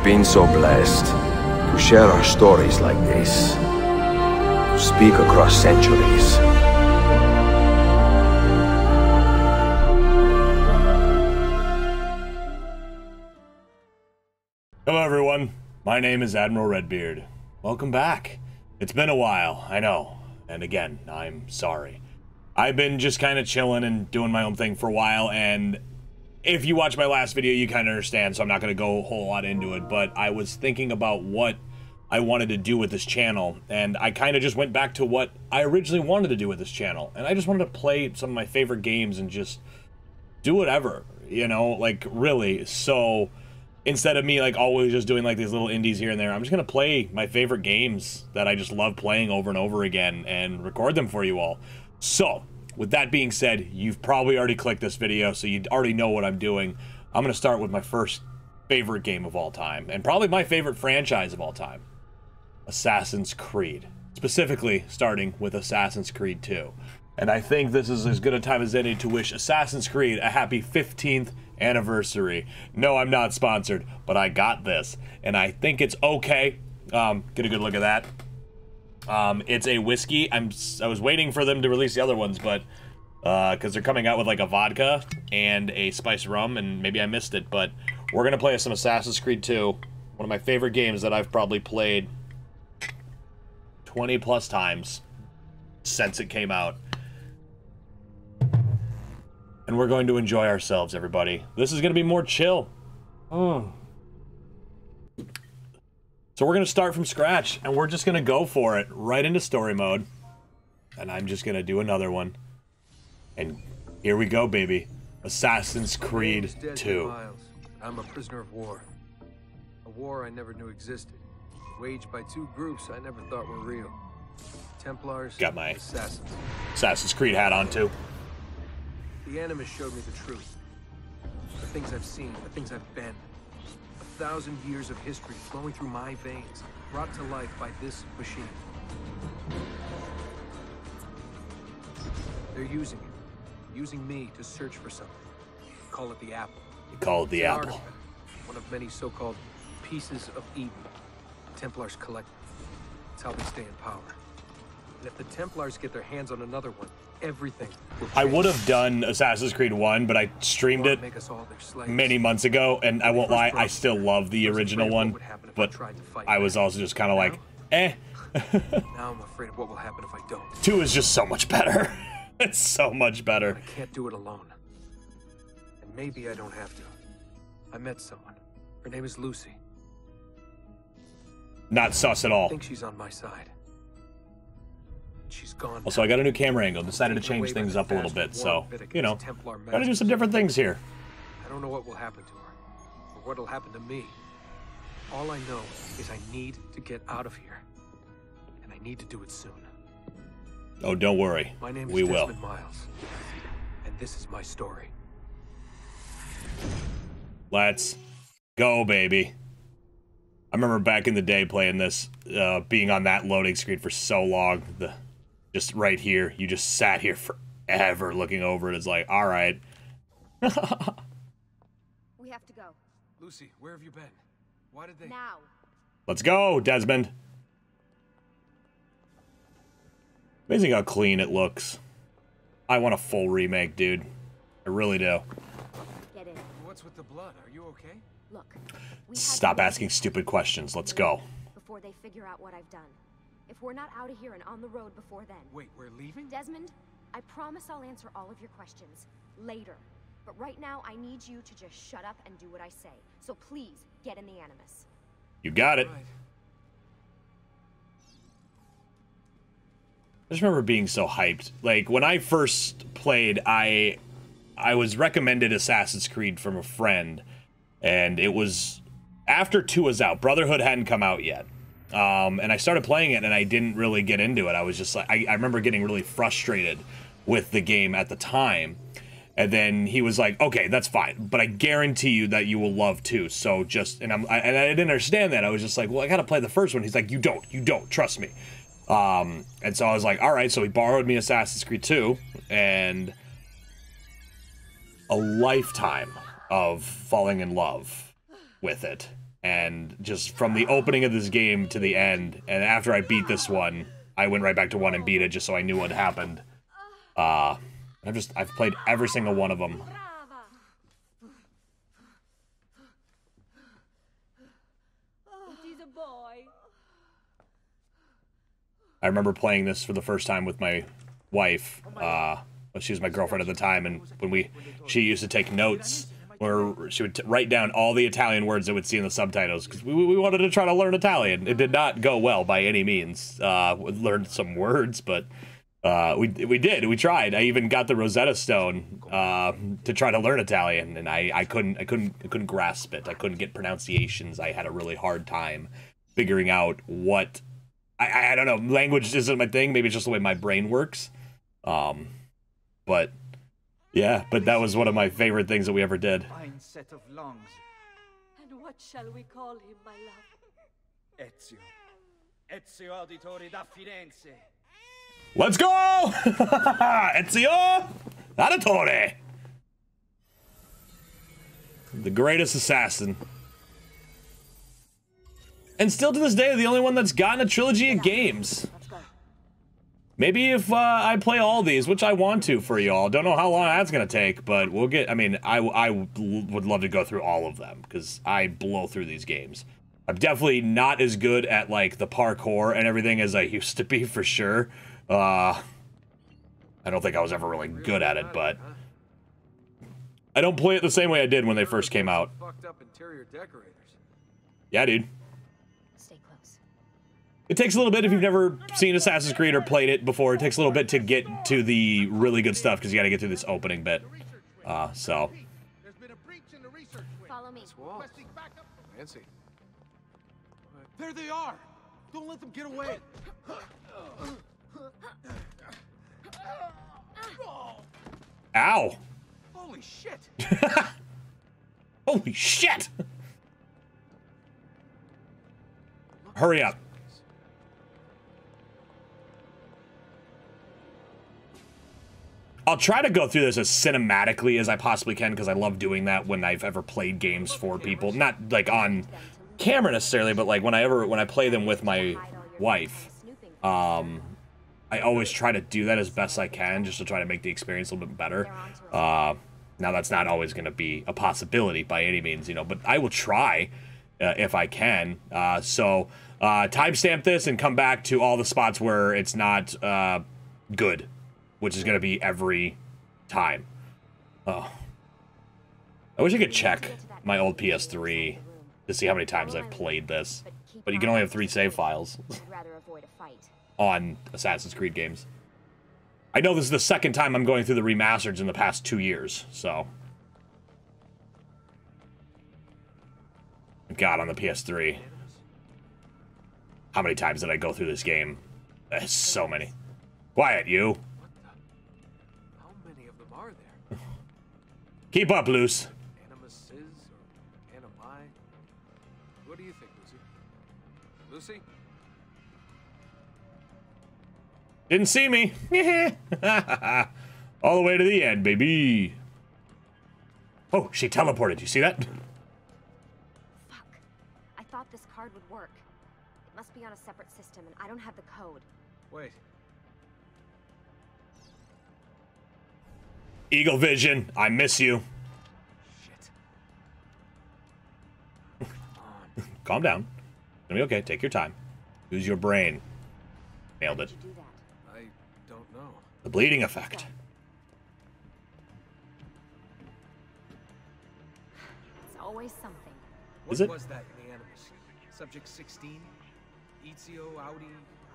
been so blessed to share our stories like this, to speak across centuries. Hello everyone, my name is Admiral Redbeard. Welcome back. It's been a while, I know, and again, I'm sorry. I've been just kind of chilling and doing my own thing for a while, and if you watch my last video, you kind of understand, so I'm not going to go a whole lot into it, but I was thinking about what I wanted to do with this channel, and I kind of just went back to what I originally wanted to do with this channel, and I just wanted to play some of my favorite games and just do whatever, you know, like, really. So instead of me, like, always just doing, like, these little indies here and there, I'm just going to play my favorite games that I just love playing over and over again and record them for you all. So, with that being said, you've probably already clicked this video, so you already know what I'm doing. I'm going to start with my first favorite game of all time, and probably my favorite franchise of all time, Assassin's Creed. Specifically, starting with Assassin's Creed 2. And I think this is as good a time as any to wish Assassin's Creed a happy 15th anniversary. No, I'm not sponsored, but I got this, and I think it's okay. Get a good look at that. It's a whiskey. I was waiting for them to release the other ones, but because they're coming out with like a vodka and a spiced rum, and maybe I missed it, but we're gonna play some Assassin's Creed 2, one of my favorite games that I've probably played 20 plus times since it came out. And we're going to enjoy ourselves, everybody. This is gonna be more chill. So we're going to start from scratch, and we're just going to go for it, right into story mode. And I'm just going to do another one. And here we go, baby. Assassin's Creed 2. Desmond Miles. I'm a prisoner of war. A war I never knew existed. Waged by two groups I never thought were real. Templars, got my Assassins. Assassin's Creed hat on, too. The Animus showed me the truth. The things I've seen, the things I've been. 1,000 years of history flowing through my veins, brought to life by this machine. They're using it. Using me to search for something. Call it the apple. You call it the It's an apple. artifact, one of many so-called pieces of Eden. Templars collect them. It's how they stay in power. And if the Templars get their hands on another one, everything will change. I would have done Assassin's Creed 1, but I streamed it Make us all their slaves. many months ago, and I won't lie, I still love the original one, but I was also just kind of like, eh. Now I'm afraid of what will happen if I don't. 2 is just so much better. It's so much better. I can't do it alone. And maybe I don't have to. I met someone. Her name is Lucy. Not sus at all. I think she's on my side. She's gone. Also, I got a new camera angle. Decided to change things up a little bit, so, you know, gotta do some different things here. I don't know what will happen to her, or what'll happen to me. All I know is I need to get out of here, and I need to do it soon. Oh, don't worry. My name is We will. Desmond Miles, and this is my story. Let's go, baby. I remember back in the day playing this, being on that loading screen for so long. Just right here, you just sat here forever looking over it. It's like, all right. We have to go. Lucy, where have you been? Why did they... Now. Let's go, Desmond. Amazing how clean it looks. I want a full remake, dude. I really do. Get in. What's with the blood? Are you okay? Look. Stop asking stupid questions. Let's go. Before they figure out what I've done. If we're not out of here and on the road before then. Wait, we're leaving? Desmond, I promise I'll answer all of your questions later. But right now, I need you to just shut up and do what I say. So please, get in the Animus. You got it. Right. I just remember being so hyped. Like, when I first played, I was recommended Assassin's Creed from a friend. And it was after 2 was out. Brotherhood hadn't come out yet. And I started playing it, and I didn't really get into it. I was just like, I remember getting really frustrated with the game at the time. And then he was like, okay, that's fine, but I guarantee you that you will love 2. So just, and I didn't understand that. I was just like, well, I gotta play the first one. He's like, you don't, trust me. And so I was like, all right. So he borrowed me Assassin's Creed 2, and a lifetime of falling in love with it. And just from the opening of this game to the end, and after I beat this one, I went right back to 1 and beat it just so I knew what happened. I've played every single one of them. I remember playing this for the first time with my wife. She was my girlfriend at the time, and when she used to take notes, where she would write down all the Italian words that would see in the subtitles, because we wanted to try to learn Italian. It did not go well by any means. We learned some words, but we did. We tried. I even got the Rosetta Stone to try to learn Italian, and I couldn't grasp it. I couldn't get pronunciations. I had a really hard time figuring out what. I don't know. Language isn't my thing. Maybe it's just the way my brain works. But yeah, but that was one of my favorite things that we ever did. Fine set of lungs. And what shall we call him, my love? Ezio Auditore da Firenze. Let's go! Ezio Auditore! The greatest assassin. And still to this day, the only one that's gotten a trilogy of games. Maybe if I play all these, which I want to for y'all. Don't know how long that's gonna take, but we'll get. I mean, I would love to go through all of them because I blow through these games. I'm definitely not as good at like the parkour and everything as I used to be for sure. I don't think I was ever really good at it, but I don't play it the same way I did when they first came out. Yeah, dude. It takes a little bit if you've never seen Assassin's Creed or played it before. It takes a little bit to get to the really good stuff because you got to get through this opening bit. So. Follow me. Fancy. There they are! Don't let them get away! Ow! Holy shit! Holy shit! Hurry up. I'll try to go through this as cinematically as I possibly can because I love doing that when I've ever played games for people. Not like on camera necessarily, but like when I play them with my wife. I always try to do that as best I can just to try to make the experience a little bit better. Now that's not always going to be a possibility by any means, you know, but I will try if I can. So timestamp this and come back to all the spots where it's not good. Which is going to be every time. Oh. I wish I could check my old PS3 to see how many times I've played this. But you can only have 3 save files on Assassin's Creed games. I know this is the second time I'm going through the remasters in the past 2 years, so. God, on the PS3. How many times did I go through this game? So many. Quiet, you. Keep up, Luce. Animuses or animi? What do you think, Lucy? Lucy? Didn't see me. All the way to the end, baby. Oh, she teleported. You see that? Fuck. I thought this card would work. It must be on a separate system, and I don't have the code. Wait. Eagle Vision, I miss you. Shit. Calm down. It's gonna be okay. Take your time. Use your brain. Nailed it. How'd you do that? I don't know. The bleeding effect. It's always something. Is What it? was that in the Animus? Subject 16? Ezio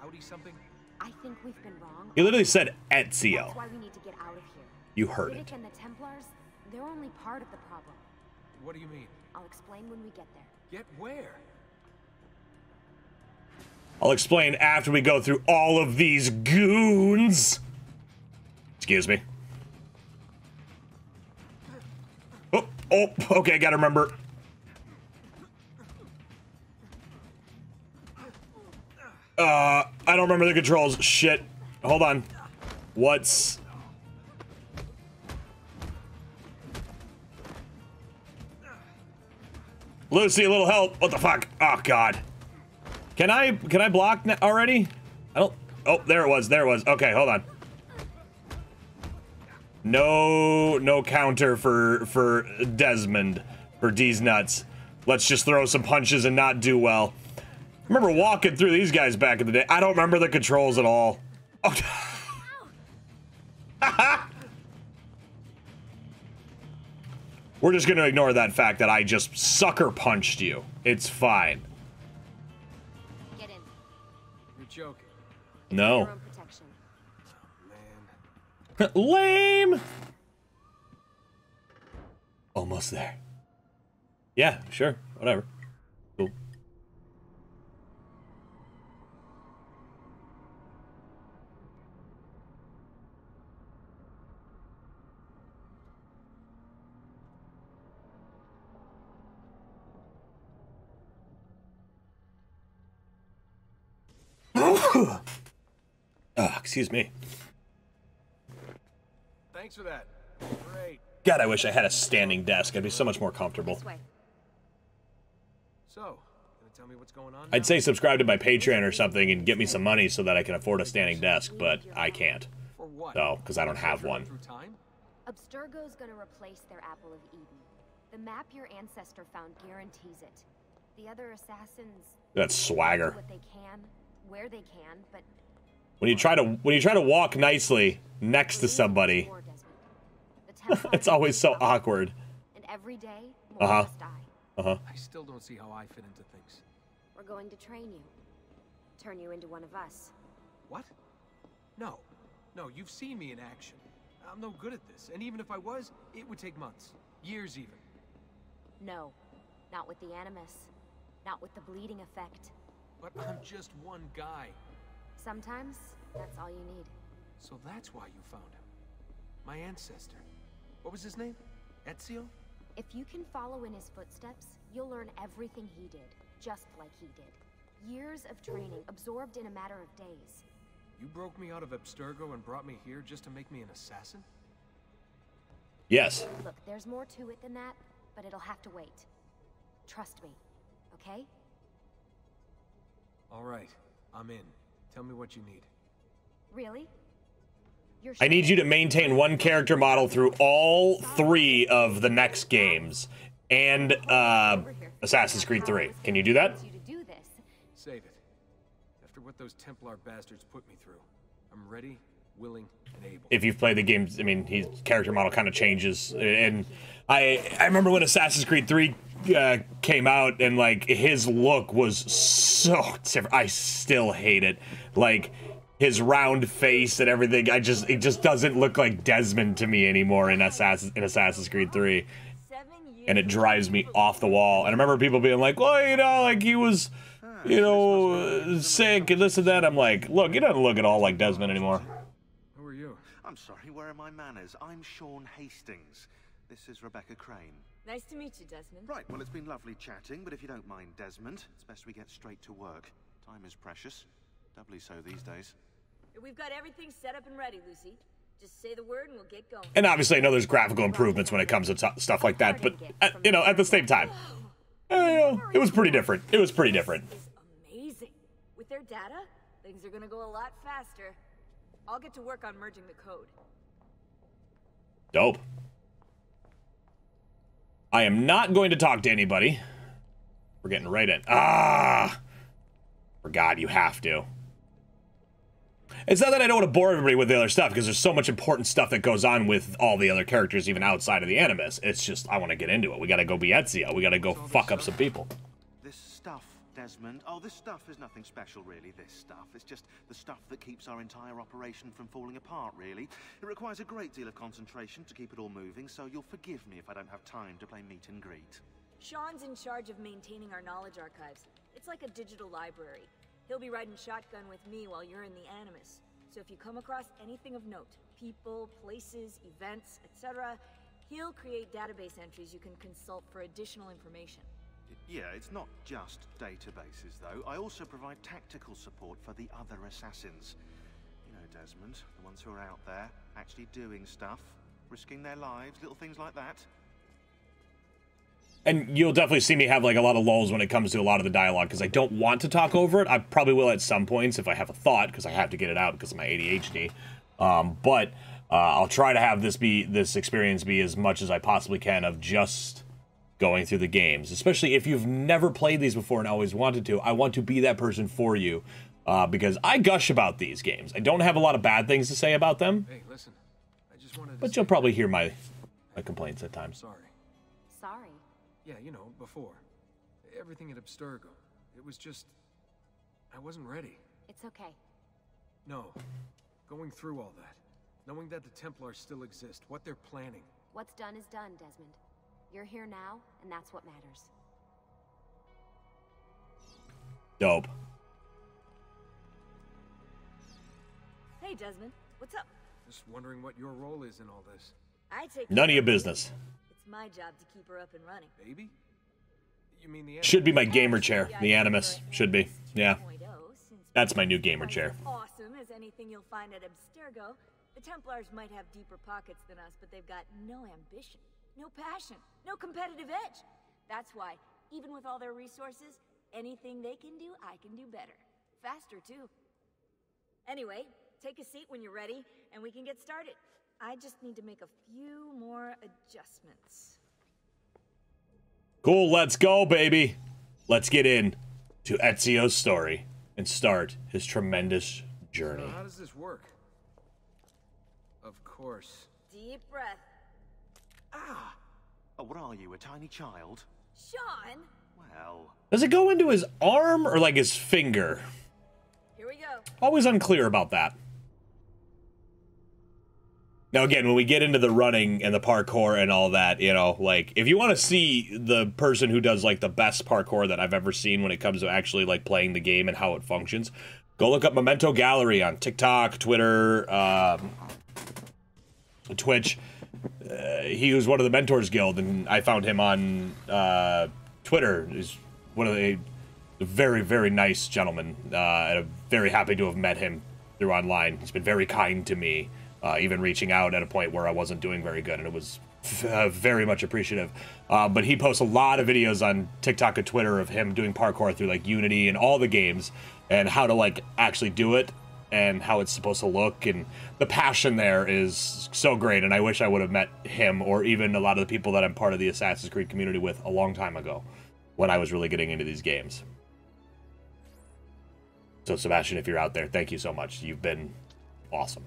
Audi something? I think we've been wrong. He literally said That's Ezio. why we need to get out of here. You heard Riddick it. and the Templars, they're only part of the problem. What do you mean? I'll explain when we get there. Get where? I'll explain after we go through all of these goons. Excuse me. Oh, okay, gotta remember. I don't remember the controls. Shit. Hold on. What's... Lucy, a little help. What the fuck? Oh, God. Can I block already? I don't... Oh, there it was. There it was. Okay, hold on. No counter for Desmond, for D's nuts. Let's just throw some punches and not do well. I remember walking through these guys back in the day. I don't remember the controls at all. Oh. We're just gonna ignore that fact that I just sucker punched you. It's fine. Get in. You're joking. No. Your own protection. Man. Lame. Almost there. Yeah, sure. Whatever. Cool. Oh, excuse me. Thanks for that. Great. God, I wish I had a standing desk. I'd be so much more comfortable. This way. So, gonna tell me what's going on I'd now? say subscribe to my Patreon or something and get me some money so that I can afford a standing desk, but I can't. For what? No, because I don't have one. Through time? Abstergo's gonna replace their Apple of Eden. The map your ancestor found guarantees it. The other assassins That's swagger. do what they can, where they can, but When you try to walk nicely next to somebody, War, Desmond. The Templars it's always so are awkward. and every day more must die. I still don't see how I fit into things. We're going to train you. Turn you into one of us. What? No. No, you've seen me in action. I'm no good at this, and even if I was, it would take months. Years even. No. Not with the Animus. Not with the bleeding effect. But I'm just one guy. Sometimes, that's all you need. So that's why you found him. My ancestor. What was his name? Ezio? If you can follow in his footsteps, you'll learn everything he did, just like he did. Years of training, absorbed in a matter of days. You broke me out of Abstergo and brought me here just to make me an assassin? Yes. Look, there's more to it than that, but it'll have to wait. Trust me, okay? All right, I'm in. Tell me what you need. Really? You're I need sure? you to maintain one character model through all 3 of the next games and Assassin's Creed 3. Can you do that? You to do this. Save it. After what those Templar bastards put me through, I'm ready, willing, and able. If you've played the games, I mean, his character model kind of changes. And I remember when Assassin's Creed 3 came out and, like, his look was so different. I still hate it. Like, his round face and everything, it just doesn't look like Desmond to me anymore in Assassin's Creed 3. And it drives me off the wall. And I remember people being like, well, you know, like, he was, you know, sick and this and that. I'm like, look, he doesn't look at all like Desmond anymore. Who are you? I'm sorry, where are my manners? I'm Sean Hastings. This is Rebecca Crane. Nice to meet you, Desmond. Right, well, it's been lovely chatting, but if you don't mind, Desmond, it's best we get straight to work. Time is precious. Doubly so these days. We've got everything set up and ready, Lucy. Just say the word and we'll get going. And obviously, I know there's graphical improvements when it comes to stuff like that, but, you know, at the same time, it was pretty different. It was pretty different. This is amazing. With their data, things are gonna go a lot faster. I'll get to work on merging the code. Dope. I am not going to talk to anybody. We're getting right in. Ah! Forgot you have to. It's not that I don't want to bore everybody with the other stuff, because there's so much important stuff that goes on with all the other characters, even outside of the Animus. It's just, I want to get into it. We gotta go be Ezio. We gotta go fuck up some people. This stuff, Desmond. Oh, this stuff is nothing special, really, this stuff. It's just the stuff that keeps our entire operation from falling apart, really. It requires a great deal of concentration to keep it all moving, so you'll forgive me if I don't have time to play meet and greet. Sean's in charge of maintaining our knowledge archives. It's like a digital library. He'll be riding shotgun with me while you're in the Animus. So if you come across anything of note, people, places, events, etc., he'll create database entries you can consult for additional information. Yeah, it's not just databases, though. I also provide tactical support for the other assassins. You know, Desmond, the ones who are out there, actually doing stuff, risking their lives, little things like that. And you'll definitely see me have like a lot of lulls when it comes to a lot of the dialogue because I don't want to talk over it. I probably will at some points if I have a thought because I have to get it out because of my ADHD. But I'll try to have this experience be as much as I possibly can of just going through the games, especially if you've never played these before and always wanted to. I want to be that person for you because I gush about these games. I don't have a lot of bad things to say about them. Hey, listen. I just wanted to But you'll probably hear my complaints at times. Sorry. Sorry. Yeah, you know, before. Everything at Abstergo. It was just... I wasn't ready. It's okay. No. Going through all that. Knowing that the Templars still exist. What they're planning. What's done is done, Desmond. You're here now, and that's what matters. Dope. Hey, Desmond. What's up? Just wondering what your role is in all this. I take None of care your of business. It's my job to keep her up and running. Baby? You mean the... Should be my gamer chair. The Animus. Should be. Yeah. That's my new gamer chair. Awesome as anything you'll find at Abstergo. The Templars might have deeper pockets than us, but they've got no ambition, no passion, no competitive edge. That's why, even with all their resources, anything they can do, I can do better. Faster, too. Anyway, take a seat when you're ready, and we can get started. I just need to make a few more adjustments. Cool, let's go, baby. Let's get in to Ezio's story and start his tremendous journey. How does this work? Of course. Deep breath. Ah! Oh, what are you, a tiny child? Sean! Well... Does it go into his arm or like his finger? Here we go. Always unclear about that. Now, again, when we get into the running and the parkour and all that, you know, like, if you want to see the person who does, like, the best parkour that I've ever seen when it comes to actually, like, playing the game and how it functions, go look up Memento Gallery on TikTok, Twitter, Twitch. He was one of the Mentors Guild, and I found him on Twitter. He's one of the very, very nice gentlemen, and I'm very happy to have met him through online. He's been very kind to me. Even reaching out at a point where I wasn't doing very good, and it was very much appreciative. But he posts a lot of videos on TikTok and Twitter of him doing parkour through like Unity and all the games, and how to like actually do it, and how it's supposed to look, and the passion there is so great. And I wish I would have met him, or even a lot of the people that I'm part of the Assassin's Creed community with a long time ago, when I was really getting into these games. So Sebastian, if you're out there, thank you so much. You've been awesome.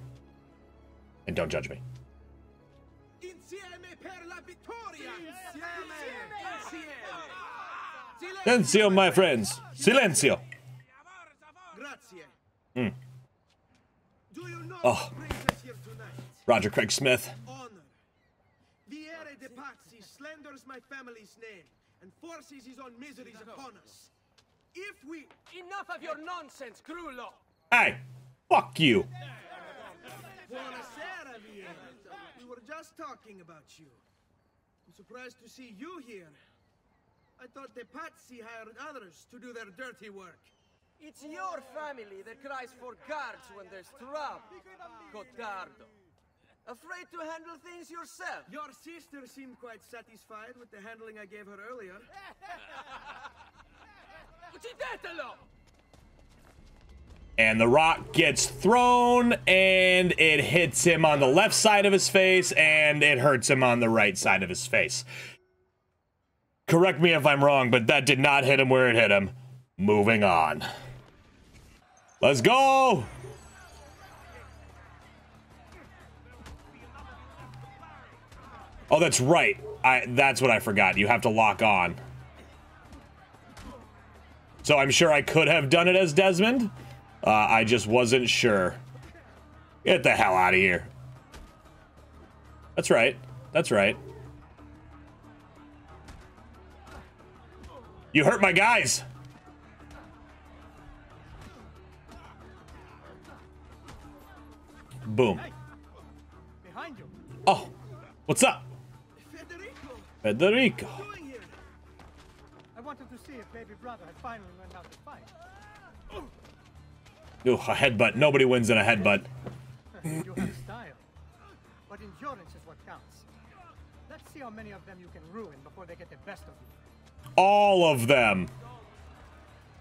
And don't judge me. Silenzio, my friends. Silenzio. Oh. Roger Craig Smith. Viere de Pazzi slanders my family's name and forces his own miseries upon us. If we... Enough of your nonsense, Crullo! Hey, fuck you. Buonasera, Viere. We were just talking about you. I'm surprised to see you here. I thought the Pazzi hired others to do their dirty work. It's your family that cries for guards when there's trouble, Cotardo. Afraid to handle things yourself? Your sister seemed quite satisfied with the handling I gave her earlier. Uccidetelo! And the rock gets thrown, and it hits him on the left side of his face, and it hurts him on the right side of his face. Correct me if I'm wrong, but that did not hit him where it hit him. Moving on. Let's go! Oh, that's right. That's what I forgot. You have to lock on. So I'm sure I could have done it as Desmond. I just wasn't sure. Get the hell out of here. That's right. That's right. You hurt my guys. Boom. Oh, what's up? Federico. I wanted to see if baby brother had finally learned how to fight. Ooh, a headbutt. Nobody wins in a headbutt. You have style, but endurance is what counts. Let's see how many of them you can ruin before they get the best of you. All of them.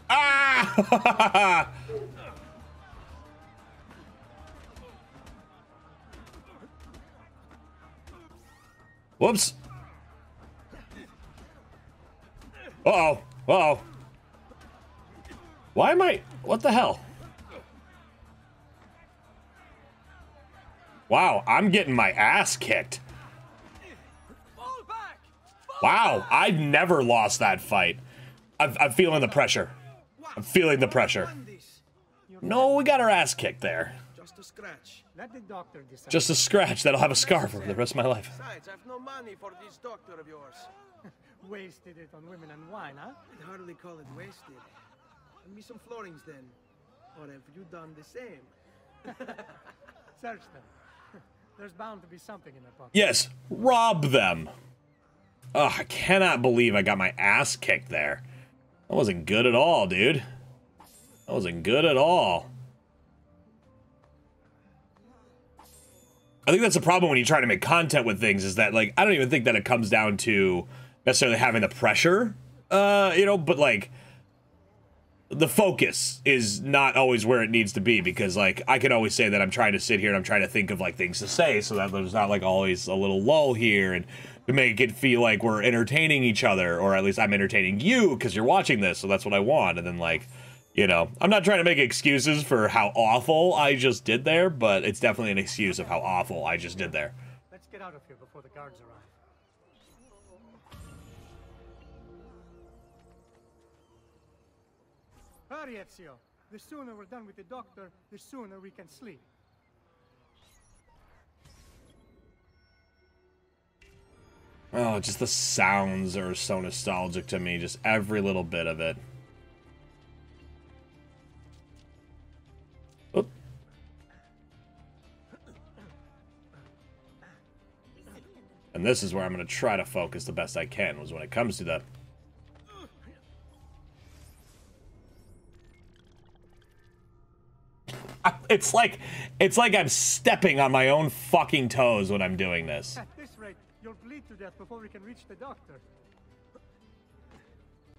Ah! Whoops. Uh-oh. Uh-oh. Why am I... What the hell? Wow, I'm getting my ass kicked. Wow, I've never lost that fight. I'm feeling the pressure. I'm feeling the pressure. No, we got our ass kicked there. Just a scratch. Let the doctor decide. Just a scratch that'll have a scar for the rest of my life. Besides, I've no money for this doctor of yours. Wasted it on women and wine, huh? I'd hardly call it wasted. Give me some florins then. Or have you done the same? Search them. There's bound to be something in their pocket. Yes, rob them. Ugh, I cannot believe I got my ass kicked there. That wasn't good at all, dude. That wasn't good at all. I think that's the problem when you try to make content with things, is that, like, I don't even think that it comes down to necessarily having the pressure, you know, but, like, the focus is not always where it needs to be, because, like, I can always say that I'm trying to sit here and I'm trying to think of, like, things to say so that there's not, like, always a little lull here, and to make it feel like we're entertaining each other, or at least I'm entertaining you because you're watching this, so that's what I want. And then, like, you know, I'm not trying to make excuses for how awful I just did there, but it's definitely an excuse of how awful I just did there. Let's get out of here before the guards arrive. Hurry, Ezio. The sooner we're done with the doctor, the sooner we can sleep. Oh, just the sounds are so nostalgic to me, just every little bit of it. Oop. And this is where I'm going to try to focus the best I can, was when it comes to the... It's like I'm stepping on my own fucking toes when I'm doing this. At this rate, you'll bleed to death before we can reach the doctor.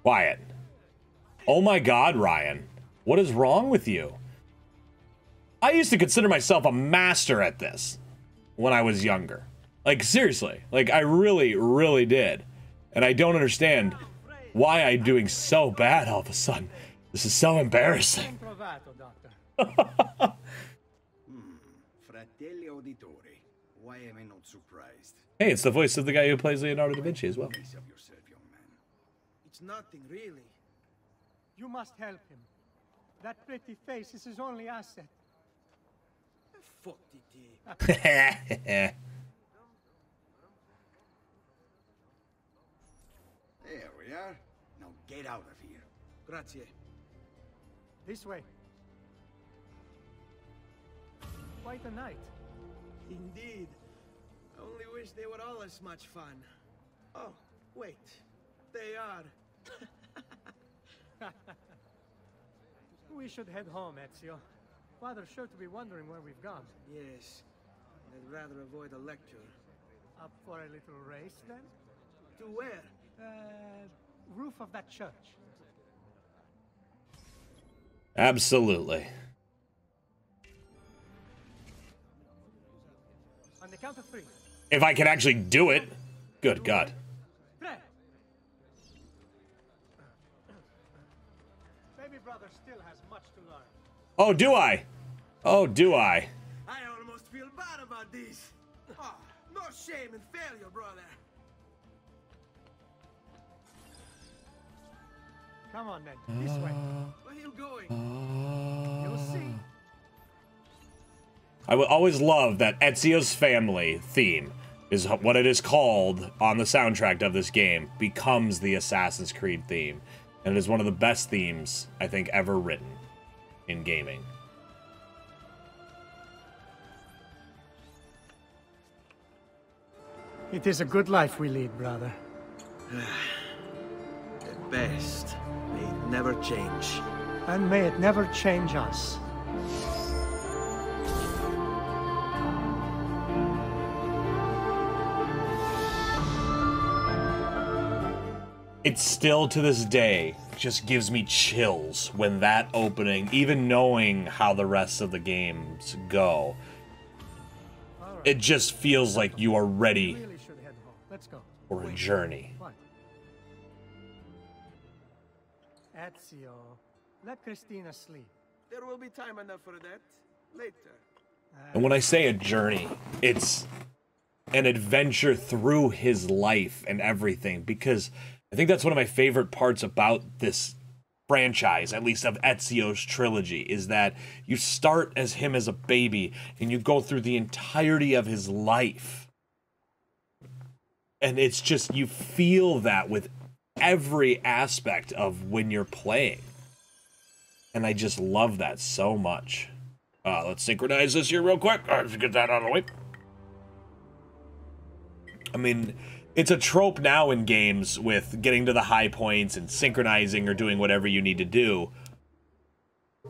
Quiet. Oh my God, Ryan. What is wrong with you? I used to consider myself a master at this when I was younger. Like, seriously. Like, I really, really did. And I don't understand why I'm doing so bad all of a sudden. This is so embarrassing. Fratelli Auditore. Why am I not surprised? Hey, it's the voice of the guy who plays Leonardo da Vinci as well. It's nothing, really. You must help him. That pretty face is his only asset. There we are. Now get out of here. Grazie. This way. Quite a night. Indeed. I only wish they were all as much fun. Oh, wait. They are. We should head home, Ezio. Father's sure to be wondering where we've gone. Yes. I'd rather avoid a lecture. Up for a little race, then? To where? Roof of that church. Absolutely. On the count of 3. If I can actually do it. Good God. Baby brother still has much to learn. Oh, do I? Oh, do I? I almost feel bad about this. Oh, no shame in failure, brother. Come on, then. This way. Where are you going? You'll see. I will always love that Ezio's family theme is what it is called on the soundtrack of this game, becomes the Assassin's Creed theme. And it is one of the best themes, I think, ever written in gaming. It is a good life we lead, brother. At best, may it never change. And may it never change us. it still to this day just gives me chills when that opening, even knowing how the rest of the games go. It just feels like you are ready for a journey. Ezio, let Christina sleep. There will be time enough for that later. And when I say a journey, it's an adventure through his life and everything, because I think that's one of my favorite parts about this franchise, at least of Ezio's trilogy, is that you start as him as a baby and you go through the entirety of his life. And it's just, you feel that with every aspect of when you're playing. And I just love that so much. Let's synchronize this here real quick. Let's get that out of the way. I mean, it's a trope now in games with getting to the high points and synchronizing or doing whatever you need to do.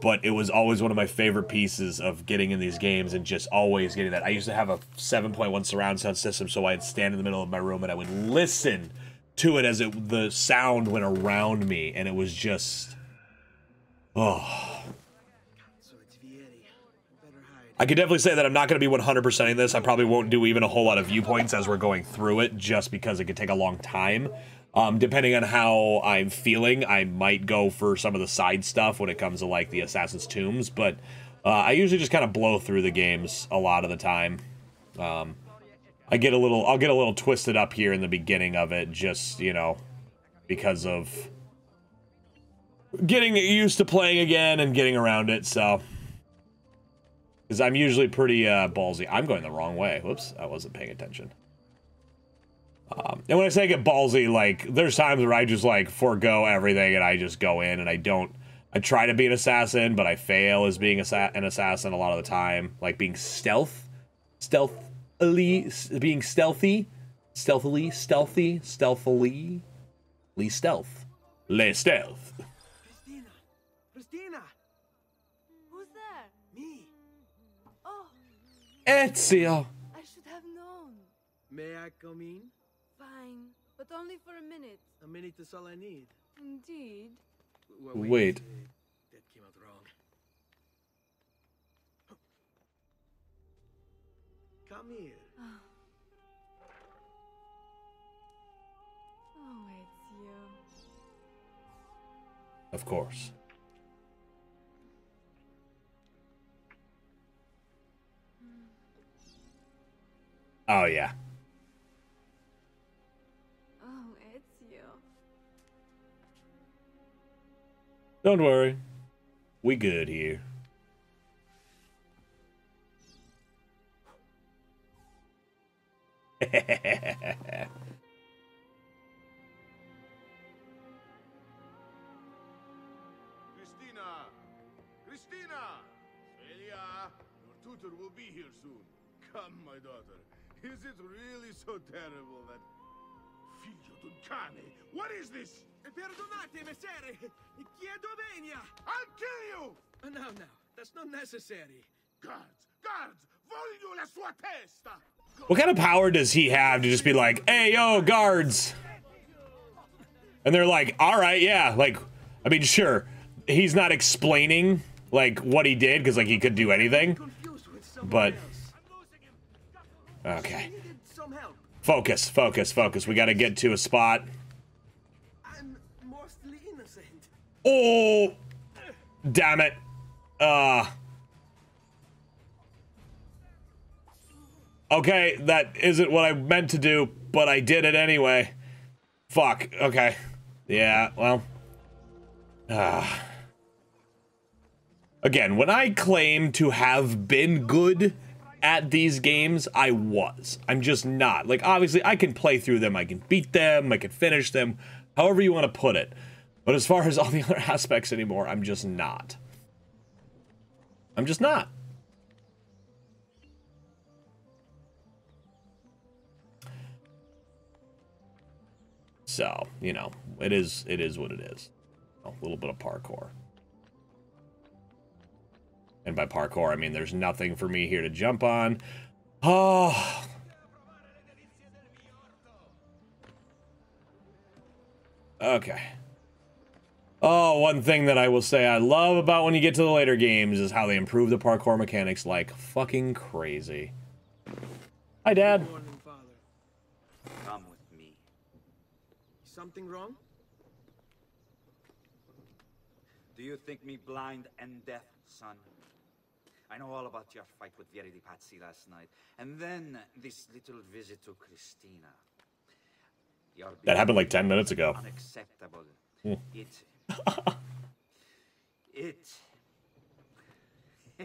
But it was always one of my favorite pieces of getting in these games and just always getting that. I used to have a 7.1 surround sound system, so I'd stand in the middle of my room and I would listen to it as the sound went around me, and it was just, oh. I could definitely say that I'm not going to be 100%ing this. I probably won't do even a whole lot of viewpoints as we're going through it, just because it could take a long time. Depending on how I'm feeling, I might go for some of the side stuff when it comes to like the Assassin's Tombs, but I usually just kind of blow through the games a lot of the time. I'll get a little twisted up here in the beginning of it, just, you know, because of getting used to playing again and getting around it, so. Because I'm usually pretty ballsy. I'm going the wrong way. Whoops, I wasn't paying attention. And when I say get ballsy, like, there's times where I just, like, forego everything and I just go in and I try to be an assassin, but I fail as being an assassin a lot of the time. Like, being stealthily, being stealthy, stealthily, stealth. Le stealth. Christina! Who's there? Me! Oh, Ezio! I should have known. May I come in? Fine, but only for a minute. A minute is all I need. Indeed. Wait. That came out wrong. Come here. Oh, Ezio. Of course. Oh, yeah. Oh, Ezio. Don't worry. We good here. Christina! Celia! Your tutor will be here soon. Come, my daughter. Is it really so terrible that... Figlio d'un cane! What is this? Perdonate, messere! Chiedo venia! I'll kill you! No, that's not necessary. Guards! Voglio la sua testa! What kind of power does he have to just be like, hey, yo, guards? And they're like, all right, yeah. Like, I mean, sure. He's not explaining, like, what he did, because, like, he could do anything. But... okay. Focus. We gotta get to a spot. I'm mostly innocent. Oh! Damn it. Okay, that isn't what I meant to do, but I did it anyway. Fuck. Okay. Yeah, well. Again, when I claim to have been good at these games, I was. I'm just not. Like, obviously, I can play through them, I can beat them, I can finish them, however you want to put it. But as far as all the other aspects anymore, I'm just not. I'm just not. So, you know, it is what it is. A little bit of parkour. And by parkour, I mean there's nothing for me here to jump on. Oh. Okay. Oh, one thing that I will say I love about when you get to the later games is how they improve the parkour mechanics like fucking crazy. Hi, Dad. Good morning, Father. Come with me. Something wrong? Do you think me blind and deaf, son? I know all about your fight with Verdi Pazzi last night. And then this little visit to Christina. That happened like 10 minutes ago. Unacceptable.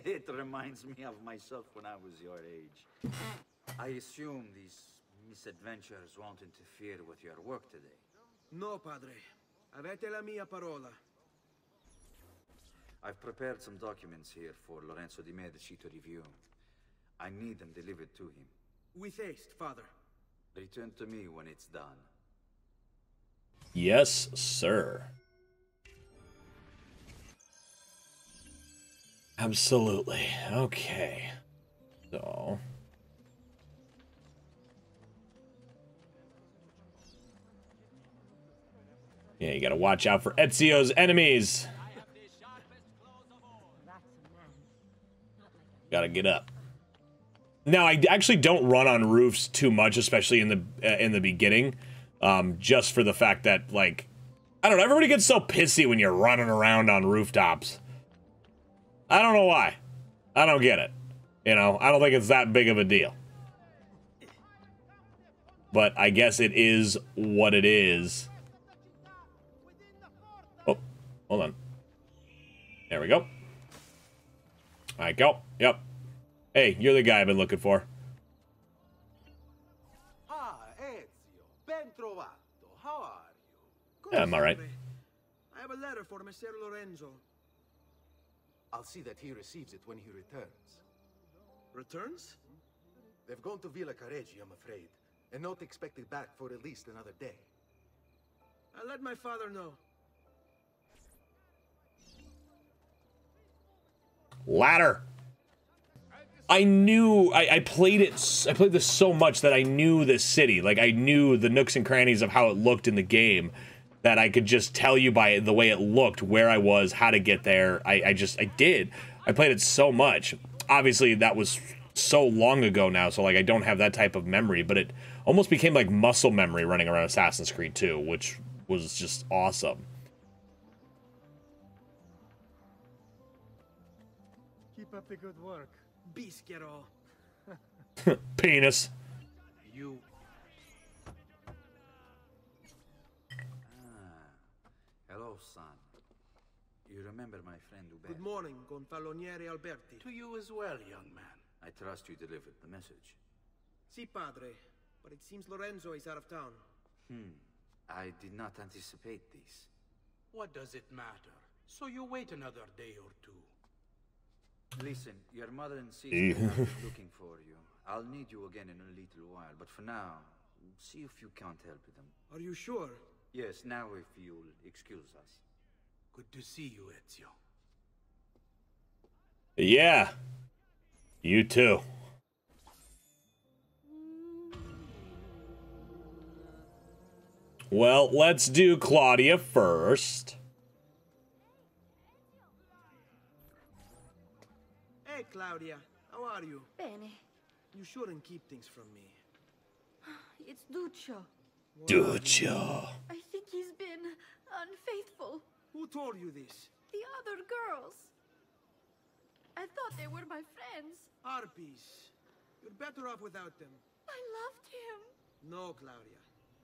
It reminds me of myself when I was your age. I assume these misadventures won't interfere with your work today. No, Padre. Avete la mia parola. I've prepared some documents here for Lorenzo di Medici to review. I need them delivered to him. With haste, Father. Return to me when it's done. Yes, sir. Absolutely. Okay. So... yeah, you gotta watch out for Ezio's enemies. Gotta get up. Now, I actually don't run on roofs too much, especially in the beginning. Just for the fact that, like, I don't know, everybody gets so pissy when you're running around on rooftops. I don't know why. I don't get it. You know, I don't think it's that big of a deal. But I guess it is what it is. Oh, hold on. There we go. All right, go. Yep. Hey, you're the guy I've been looking for. Ah, Ezio. Ben trovato. How are you? Yeah, I'm all right. I have a letter for Messer Lorenzo. I'll see that he receives it when he returns. Returns? They've gone to Villa Careggi, I'm afraid, and not expected back for at least another day. I'll let my father know. Ladder. I knew I played it. I played this so much that I knew this city. Like, I knew the nooks and crannies of how it looked in the game, that I could just tell you by the way it looked where I was, how to get there. I did. I played it so much. Obviously, that was so long ago now, so like I don't have that type of memory. But it almost became like muscle memory running around Assassin's Creed 2, which was just awesome. Keep up the good work. Bisquero. Penis. You... hello, son. You remember my friend Uber? Good morning, Gonfaloniere Alberti. To you as well, young man. I trust you delivered the message. Si, padre. But it seems Lorenzo is out of town. I did not anticipate this. What does it matter? So you wait another day or two. Listen, your mother and sister are looking for you. I'll need you again in a little while, but for now, see if you can't help them. Are you sure? Yes, now if you'll excuse us. Good to see you, Ezio. Yeah. You too. Well, let's do Claudia first. Hey, Claudia. How are you? Bene. You shouldn't keep things from me. It's Duccio. Duccio. I think he's been unfaithful. Who told you this? The other girls. I thought they were my friends. Harpies. You're better off without them. I loved him. No, Claudia.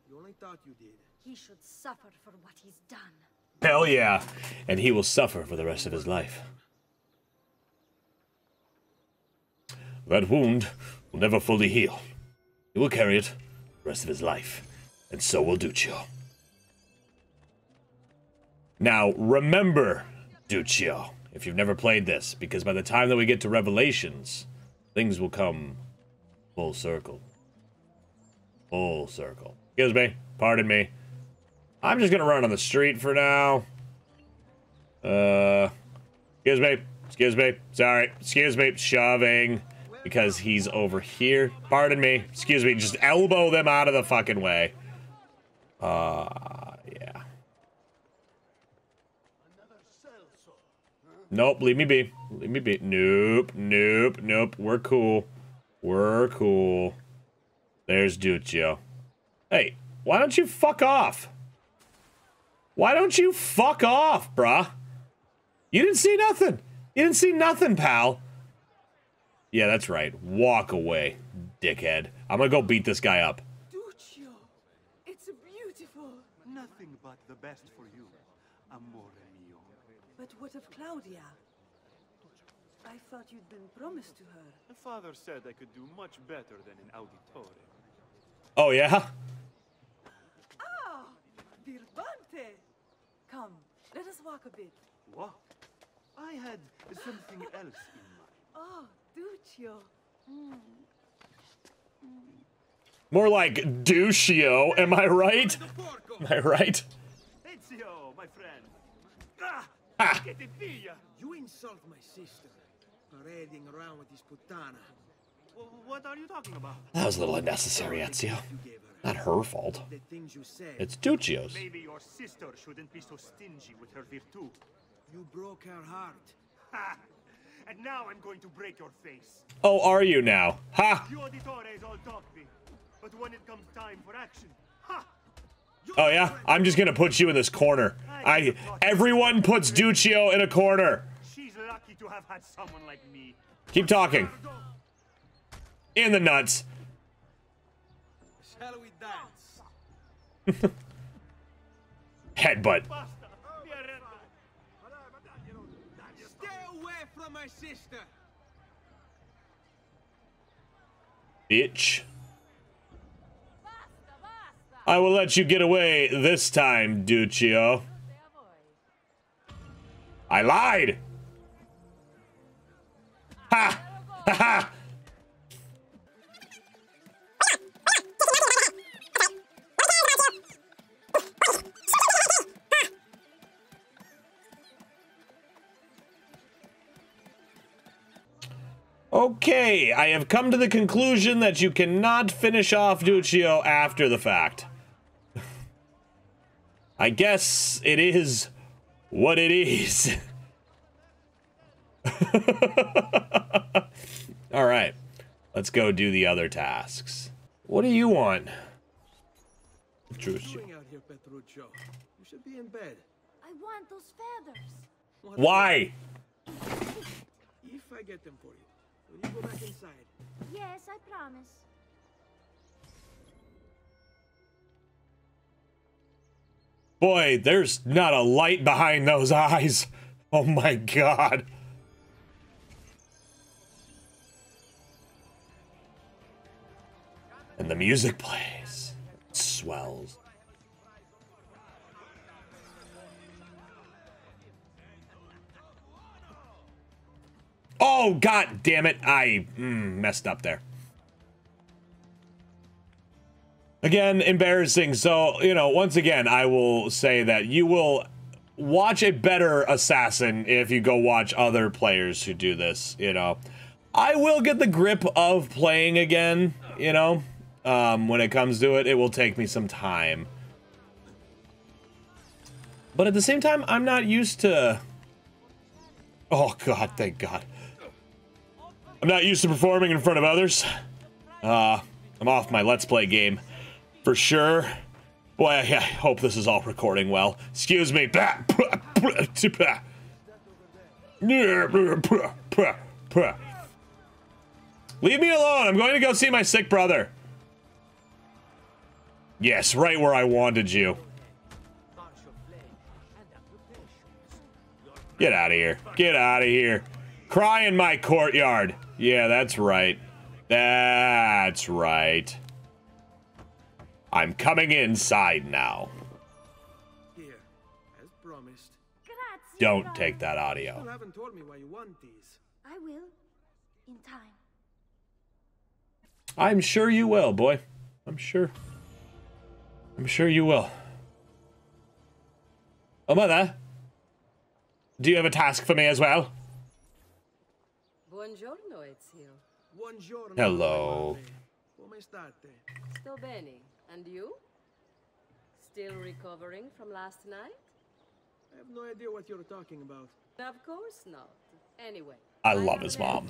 You only thought you did. He should suffer for what he's done. Hell yeah. And he will suffer for the rest of his life. That wound will never fully heal. He will carry it the rest of his life. And so will Duccio. Now, remember, Duccio, if you've never played this, because by the time that we get to Revelations, things will come full circle. Full circle. Excuse me. Pardon me. I'm just gonna run on the street for now. Excuse me. Excuse me. Sorry. Excuse me. Shoving. Because he's over here. Pardon me. Excuse me. Just elbow them out of the fucking way. Yeah. Nope, leave me be. Leave me be. Nope, nope, nope. We're cool. We're cool. There's Duccio. Hey, why don't you fuck off? Why don't you fuck off, bruh? You didn't see nothing. You didn't see nothing, pal. Yeah, that's right. Walk away, dickhead. I'm gonna go beat this guy up. Duccio, it's beautiful. Nothing but the best for you, amore mio. But what of Claudia? I thought you'd been promised to her. My father said I could do much better than an Auditore. Oh, yeah? Ah, Birbante. Come, let us walk a bit. What? I had something else in mind. Oh, Duccio. More like Duccio, am I right? Am I right? Ezio, my friend. Ah! Get it via. You insult my sister, parading around with this putana. What are you talking about? That was a little unnecessary, Ezio. Not her fault. The things you said. It's Duccio's. Maybe your sister shouldn't be so stingy with her virtue. You broke her heart. Ha! And now I'm going to break your face. Oh, are you now? Ha! You auditores all talk me, but when it comes time for action, ha! Oh yeah? I'm just gonna put you in this corner. Everyone puts Duccio in a corner. She's lucky to have had someone like me. Keep talking. In the nuts. Shall we dance? Headbutt. Stay away from my sister. Bitch. I will let you get away this time, Duccio. I lied! Ha! Ha ha! Okay, I have come to the conclusion that you cannot finish off Duccio after the fact. I guess it is what it is. All right, let's go do the other tasks. What do you want? What are you doing out here, Petruccio? You should be in bed. I want those feathers. Why? If I get them for you, will you go back inside? Yes, I promise. Boy, there's not a light behind those eyes. Oh my god. And the music plays. It swells. Oh, god damn it. I messed up there. Again, embarrassing. So, you know, once again, I will say that you will watch a better assassin if you go watch other players who do this, you know. I will get the grip of playing again, you know. When it comes to it, it will take me some time. But at the same time, I'm not used to... Oh, God, thank God. I'm not used to performing in front of others. I'm off my Let's Play game. For sure. Boy, I hope this is all recording well. Excuse me. Leave me alone. I'm going to go see my sick brother. Yes, right where I wanted you. Get out of here. Get out of here. Cry in my courtyard. Yeah, that's right. That's right. I'm coming inside now. Here, as promised. Don't take that audio. You haven't told me why you want these. I will. In time. I'm sure you will, boy. I'm sure you will. Oh, mother. Do you have a task for me as well? Buongiorno, Ezio. Buongiorno. Hello. Come state? Sto bene. And you? Still recovering from last night? I have no idea what you're talking about. Of course not. Anyway. I love his mom.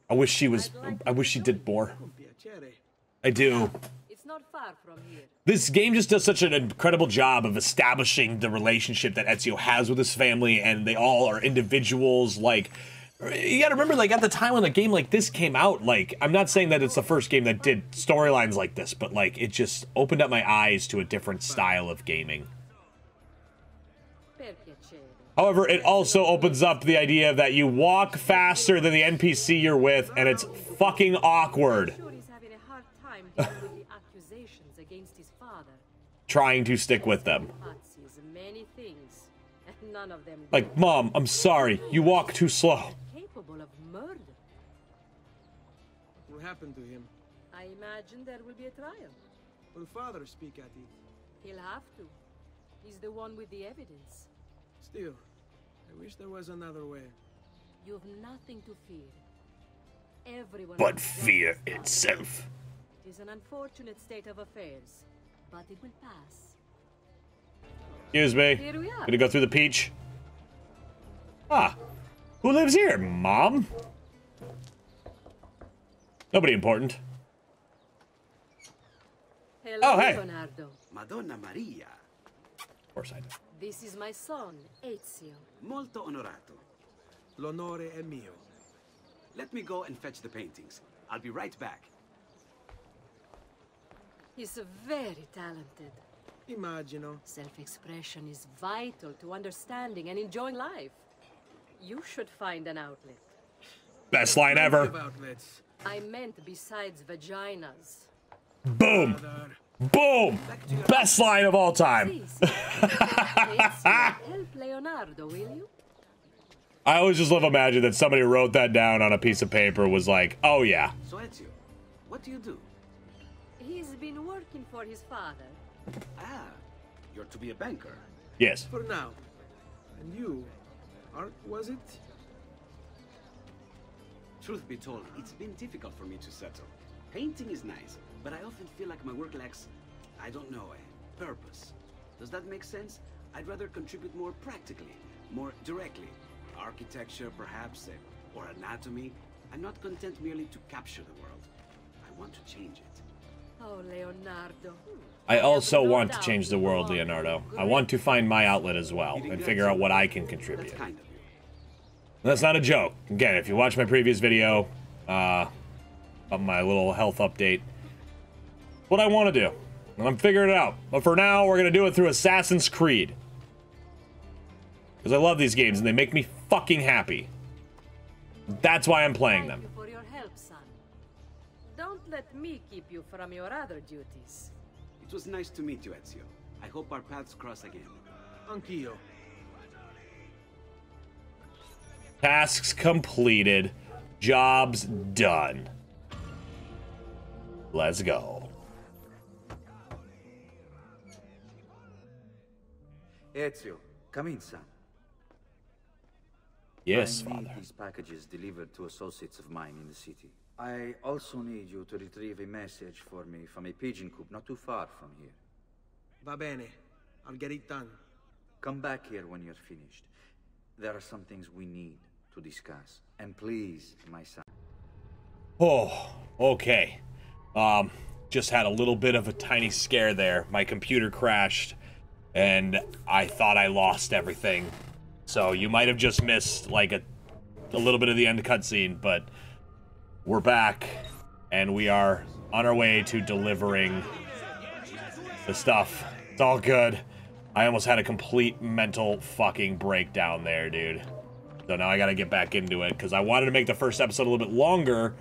I wish she did more. I do. It's not far from here. This game just does such an incredible job of establishing the relationship that Ezio has with his family, and they all are individuals. Like, you gotta remember, like, at the time when a game like this came out, like, I'm not saying that it's the first game that did storylines like this, but, like, it just opened up my eyes to a different style of gaming. However, it also opens up the idea that you walk faster than the NPC you're with, and it's fucking awkward. Trying to stick with them. Like, Mom, I'm sorry, you walk too slow. Capable of murder. What happened to him? I imagine there will be a trial. Will father speak at it? He'll have to. He's the one with the evidence. Still, I wish there was another way. You've nothing to fear. Everyone but fear itself. It is an unfortunate state of affairs, but it will pass. Excuse me. Here we are. Gonna go through the peach. Ah, who lives here, Mom? Nobody important. Hello, oh, hey. Leonardo. Madonna Maria. Of course I do. This is my son, Ezio. Molto onorato. L'onore è mio. Let me go and fetch the paintings. I'll be right back. He's very talented. Immagino. Self-expression is vital to understanding and enjoying life. You should find an outlet. Best line ever. I meant besides vaginas. Boom. Boom. Best line of all time. Help Leonardo, will you? I always just love imagine that somebody wrote that down on a piece of paper, was like, oh yeah. So Ezio, what do you do? He's been working for his father. Ah, you're to be a banker. Yes. For now. And you, art was it? Truth be told, it's been difficult for me to settle. Painting is nice, but I often feel like my work lacks, I don't know, a purpose. Does that make sense? I'd rather contribute more practically, more directly. Architecture, perhaps, or anatomy. I'm not content merely to capture the world. I want to change it. Oh, Leonardo. I also want to change the world, Leonardo. I want to find my outlet as well, and figure out what I can contribute. That's not a joke. Again, if you watch my previous video, of my little health update, what I want to do. And I'm figuring it out. But for now, we're going to do it through Assassin's Creed. Because I love these games, and they make me fucking happy. That's why I'm playing them. Thank you for your help, son. Don't let me keep you from your other duties. It was nice to meet you, Ezio. I hope our paths cross again. Anch'io. Tasks completed. Jobs done. Let's go. Ezio, come in, son. Yes, I need Father. these packages delivered to associates of mine in the city. I also need you to retrieve a message for me from a pigeon coop not too far from here. Va bene. I'll get it done. Come back here when you're finished. There are some things we need to discuss. And please, my son. Oh, okay. Just had a little bit of a tiny scare there. My computer crashed, and I thought I lost everything. So you might have just missed, like, a little bit of the end cutscene, but we're back, and we are on our way to delivering the stuff. It's all good. I almost had a complete mental fucking breakdown there, dude. So now I gotta get back into it, because I wanted to make the first episode a little bit longer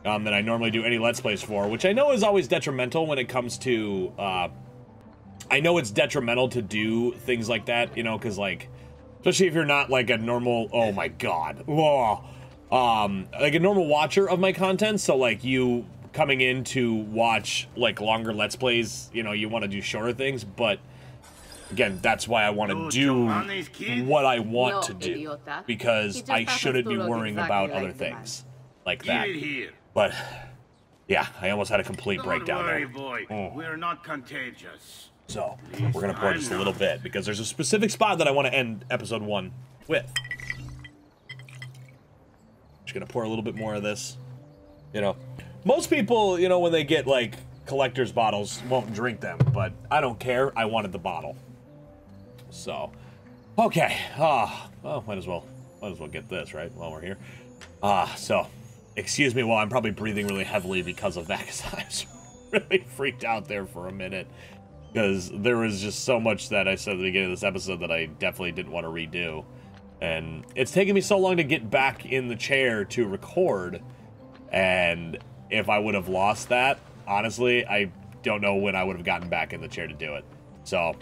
than I normally do any Let's Plays for, which I know is always detrimental when it comes to, I know it's detrimental to do things like that, you know, because, like, especially if you're not, like, a normal, oh my god, whoa, like a normal watcher of my content, so, like, you coming in to watch, like, longer Let's Plays, you know, you want to do shorter things, but again, that's why I want to do what I want to do, because I shouldn't be worrying about other things like that. But yeah, I almost had a complete breakdown Don't worry, there. boy. We're not contagious. So we're gonna pour just a little bit because there's a specific spot that I want to end episode 1 with. Just gonna pour a little bit more of this. You know, most people, you know, when they get like collector's bottles, won't drink them, but I don't care. I wanted the bottle. So, okay. Well, might as well get this right while we're here. So, excuse me while I'm probably breathing really heavily because of that, because I was really freaked out there for a minute. Because there was just so much that I said at the beginning of this episode that I definitely didn't want to redo. And it's taken me so long to get back in the chair to record. And if I would have lost that, honestly, I don't know when I would have gotten back in the chair to do it. So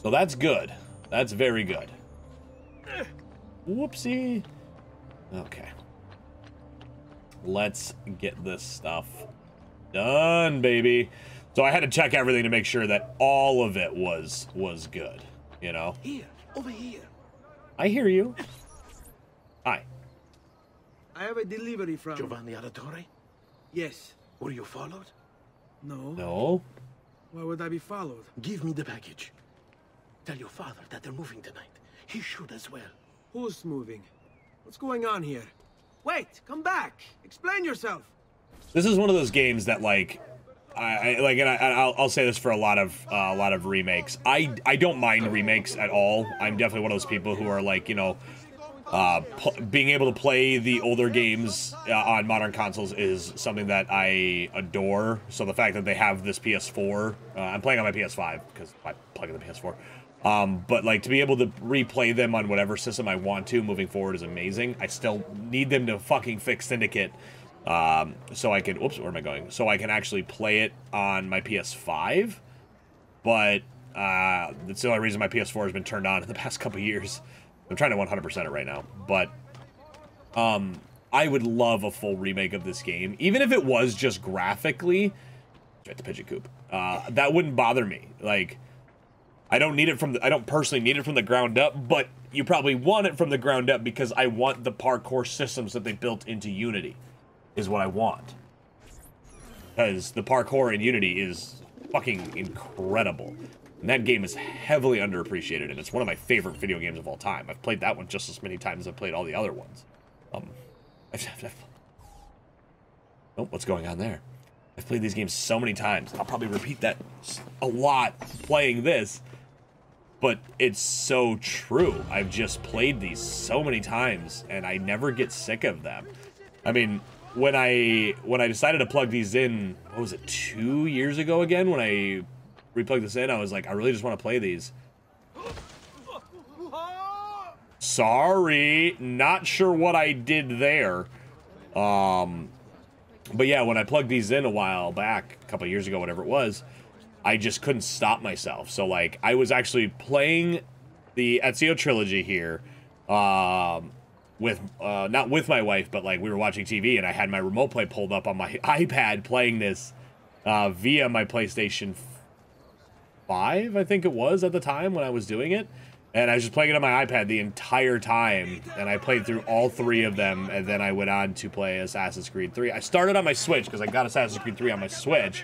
that's good. That's very good. Whoopsie. Okay. Let's get this stuff done, baby. So I had to check everything to make sure that all of it was good, you know? Here, over here. I hear you. Hi. I have a delivery from... Giovanni Auditore? Yes. Were you followed? No. No. Why would I be followed? Give me the package. Tell your father that they're moving tonight. He should as well. Who's moving? What's going on here? Wait, come back. Explain yourself. This is one of those games that, like, I'll say this for a lot of remakes. I don't mind remakes at all. I'm definitely one of those people who are like, you know, being able to play the older games on modern consoles is something that I adore. So the fact that they have this PS4, I'm playing on my PS5 because I plug in the PS4. But like to be able to replay them on whatever system I want to moving forward is amazing. I still need them to fucking fix Syndicate. So I can, whoops, where am I going? So I can actually play it on my PS5, but, that's the only reason my PS4 has been turned on in the past couple years. I'm trying to 100% it right now, but, I would love a full remake of this game, even if it was just graphically, at the pigeon coop, that wouldn't bother me. Like, I don't personally need it from the ground up, but you probably want it from the ground up because I want the parkour systems that they built into Unity. Is what I want. Because the parkour in Unity is fucking incredible. And that game is heavily underappreciated, and it's one of my favorite video games of all time. I've played that one just as many times as I've played all the other ones. Oh, what's going on there? I've played these games so many times. I'll probably repeat that a lot playing this. But it's so true. I've just played these so many times, and I never get sick of them. I mean... When I decided to plug these in, what was it, 2 years ago again? When I replugged this in, I was like, I really just want to play these. Sorry, not sure what I did there. But yeah, when I plugged these in a while back, a couple years ago, whatever it was, I just couldn't stop myself. So like, I was actually playing the Ezio trilogy here, with not with my wife, but like we were watching TV and I had my remote play pulled up on my iPad playing this via my PlayStation 5, I think it was at the time when I was doing it. And I was just playing it on my iPad the entire time, and I played through all 3 of them, and then I went on to play Assassin's Creed 3. I started on my Switch because I got Assassin's Creed 3 on my Switch,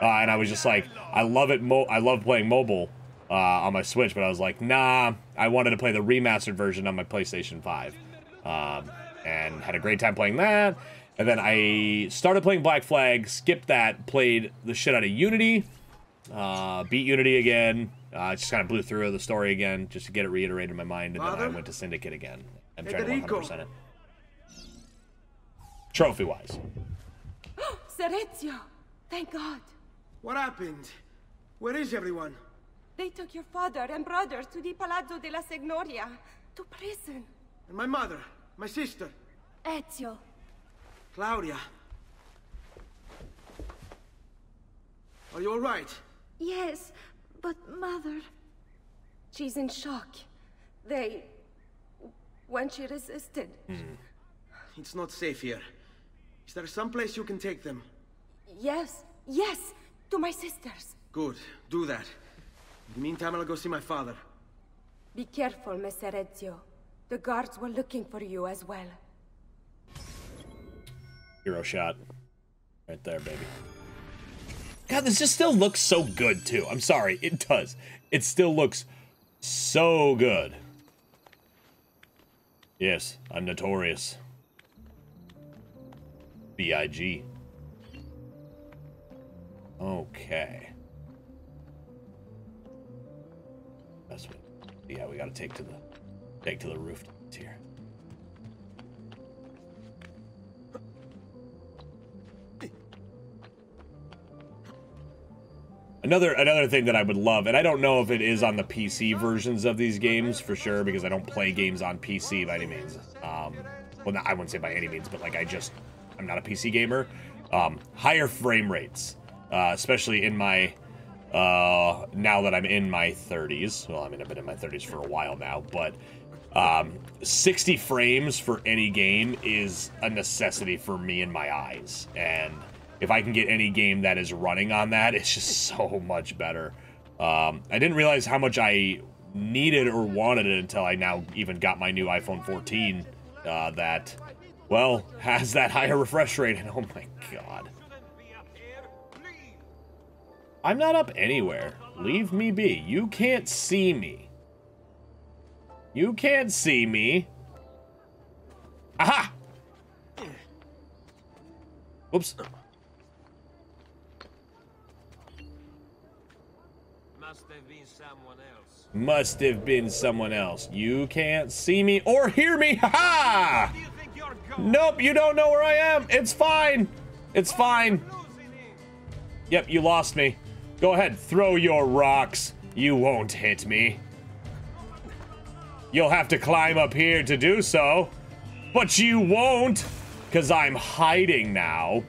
and I was just like, I love it. I love playing mobile on my Switch, but I was like, nah, I wanted to play the remastered version on my PlayStation 5. And had a great time playing that. And then I started playing Black Flag, skipped that, played the shit out of Unity, beat Unity again, just kind of blew through the story again, just to get it reiterated in my mind, and then I went to Syndicate again. I'm trying to 100% it. Trophy-wise. Ezio! Thank God! What happened? Where is everyone? They took your father and brothers to the Palazzo della Signoria, to prison. And my mother, my sister. Ezio. Claudia. Are you all right? Yes, but Mother... She's in shock. When she resisted... It's not safe here. Is there some place you can take them? Yes, to my sisters. Good, do that. In the meantime, I'll go see my father. Be careful, Messer Ezio. The guards were looking for you as well. Hero shot. Right there, baby. God, this just still looks so good, too. I'm sorry, it does. It still looks so good. Yes, I'm notorious. B.I.G. Okay. That's what. Yeah, we gotta take to the roof here. Another thing that I would love, and I don't know if it is on the PC versions of these games for sure, because I don't play games on PC by any means. Well, I wouldn't say by any means, but like I'm not a PC gamer. Higher frame rates, especially in my now that I'm in my 30s. Well, I mean, I've been in my 30s for a while now, but 60 frames for any game is a necessity for me in my eyes, and if I can get any game that is running on that, it's just so much better. I didn't realize how much I needed or wanted it until I now even got my new iPhone 14 that, well, has that higher refresh rate, and oh my god. I'm not up anywhere. Leave me be. You can't see me. You can't see me. Aha! Whoops. Must have been someone else. Must have been someone else. You can't see me or hear me. Ha-ha! Nope, you don't know where I am. It's fine. It's fine. Yep, you lost me. Go ahead, throw your rocks. You won't hit me. You'll have to climb up here to do so. But you won't, because I'm hiding now.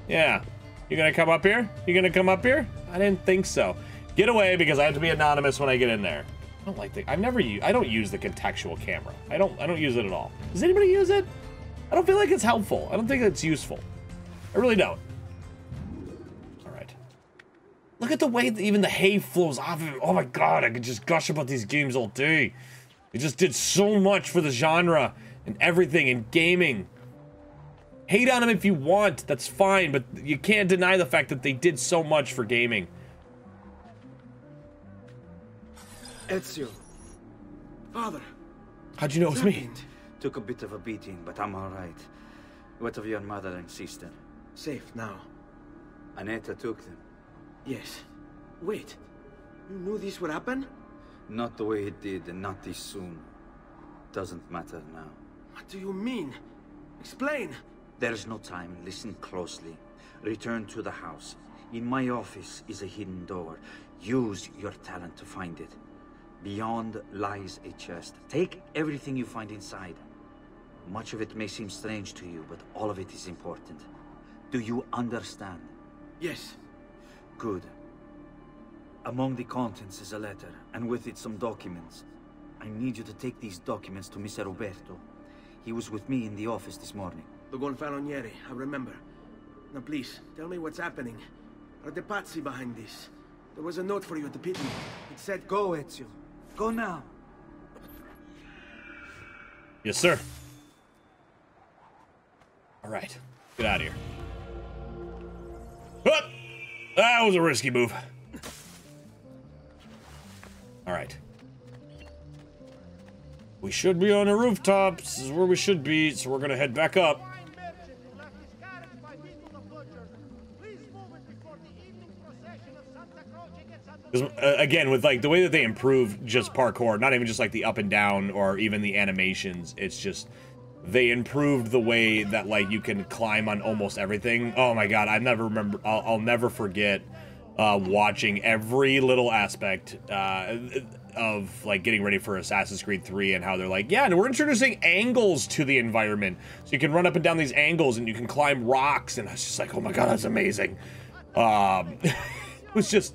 Yeah. You gonna come up here? You gonna come up here? I didn't think so. Get away, because I have to be anonymous when I get in there. I don't like the, I don't use the contextual camera. I don't use it at all. Does anybody use it? I don't feel like it's helpful. I don't think it's useful. I really don't. All right. Look at the way that even the hay flows off of it. Oh my god, I could just gush about these games all day. It just did so much for the genre and everything in gaming. Hate on them if you want, that's fine, but you can't deny the fact that they did so much for gaming. Ezio. Father. How'd you know it was me? Took a bit of a beating, but I'm all right. What of your mother and sister? Safe now. Annetta took them. Yes. Wait. You knew this would happen? Not the way it did, and not this soon. Doesn't matter now. What do you mean? Explain. There's no time. Listen closely. Return to the house. In my office is a hidden door. Use your talent to find it. Beyond lies a chest. Take everything you find inside. Much of it may seem strange to you, but all of it is important. Do you understand? Yes. Good. Among the contents is a letter, and with it some documents. I need you to take these documents to Mr. Roberto. He was with me in the office this morning. The Gonfaloniere, I remember. Now please, tell me what's happening. Are the Pazzi behind this? There was a note for you at the pit. It said, go, Ezio. Go now. Yes, sir. All right. Get out of here. Oh, that was a risky move. All right. We should be on the rooftops. This is where we should be, so we're going to head back up. Again, with like the way that they improved just parkour, not even just like the up and down or even the animations, it's just they improved the way that like you can climb on almost everything. Oh my god, I'll never forget watching every little aspect of like getting ready for Assassin's Creed 3 and how they're like, yeah, and we're introducing angles to the environment, so you can run up and down these angles and you can climb rocks, and I was just like, oh my god, that's amazing. It was just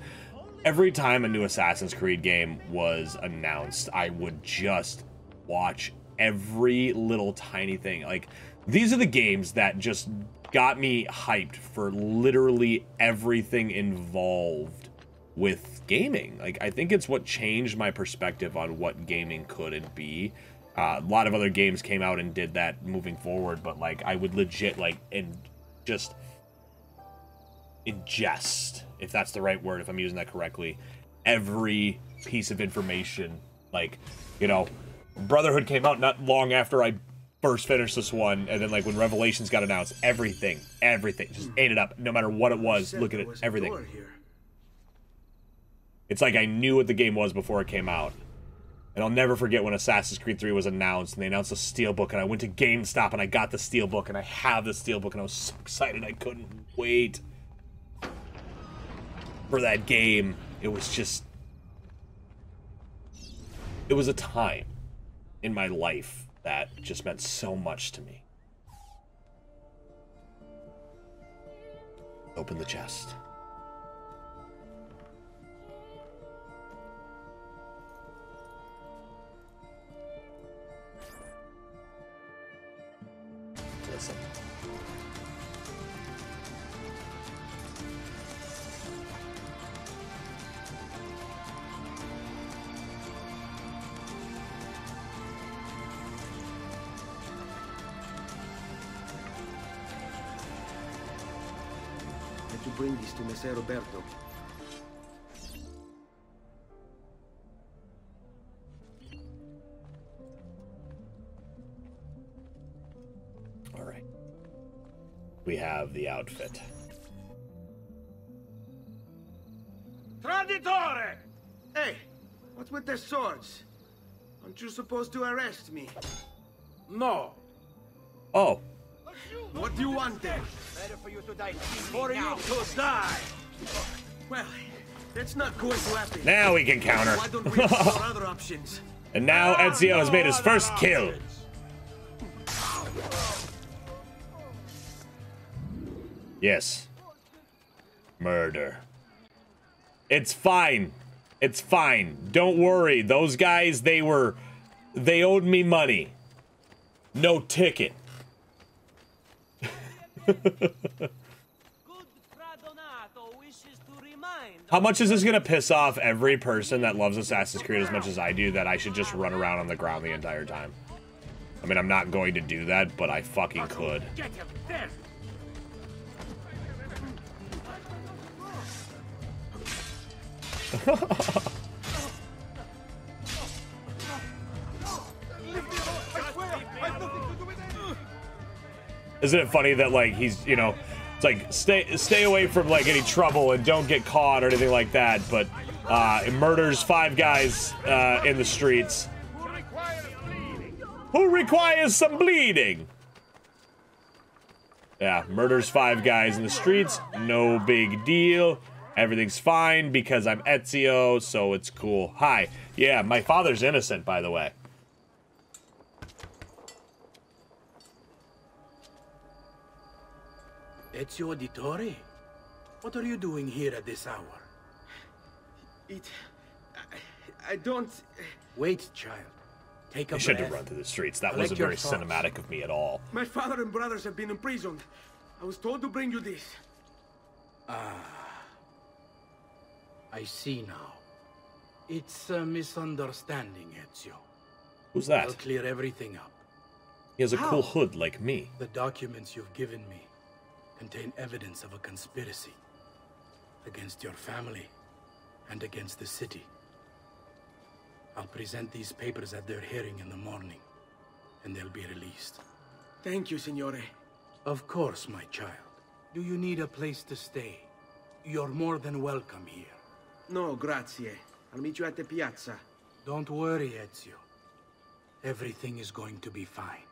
every time a new Assassin's Creed game was announced, I would just watch every little tiny thing. Like, these are the games that just got me hyped for literally everything involved with gaming. Like, I think it's what changed my perspective on what gaming could and be. A lot of other games came out and did that moving forward, but like, I would legit like just ingest if that's the right word, if I'm using that correctly, every piece of information. Like, you know, Brotherhood came out not long after I first finished this one, and then like when Revelations got announced, everything just ate it up. No matter what it was, look at it, everything. It's like I knew what the game was before it came out. And I'll never forget when Assassin's Creed 3 was announced, and they announced a Steelbook, and I went to GameStop, and I got the Steelbook, and I have the Steelbook, and I was so excited I couldn't wait for that game. It was just... It was a time in my life that just meant so much to me. Open the chest. Listen. Had to bring this to Messer Roberto. We have the outfit. Traditore! Hey, what's with the swords? Aren't you supposed to arrest me? No. Oh. What do you want then? Better for you to die. For you to die! Well, that's not going to happen. Now we can counter. Why don't we explore other options? And now Ezio has made his first kill. Yes. Murder. It's fine. It's fine. Don't worry. Those guys, they owed me money. No ticket. How much is this gonna piss off every person that loves Assassin's Creed as much as I do that I should just run around on the ground the entire time? I mean, I'm not going to do that, but I fucking could. Get him there! Isn't it funny that like he's, you know, it's like stay away from like any trouble and don't get caught or anything like that, but it murders 5 guys in the streets. Who requires some bleeding? Yeah, murders 5 guys in the streets, no big deal. Everything's fine because I'm Ezio, so it's cool. Hi. Yeah, my father's innocent, by the way. Ezio Auditore? What are you doing here at this hour? I don't... Wait, child. Take a I breath. shouldn't have run through the streets. That wasn't very cinematic of me at all. My father and brothers have been imprisoned. I was told to bring you this. I see now. It's a misunderstanding, Ezio. Who's that? I'll clear everything up. He has a cool hood like me. The documents you've given me contain evidence of a conspiracy against your family and against the city. I'll present these papers at their hearing in the morning, and they'll be released. Thank you, Signore. Of course, my child. Do you need a place to stay? You're more than welcome here. No, grazie. I'll meet you at the piazza. Don't worry, Ezio. Everything is going to be fine.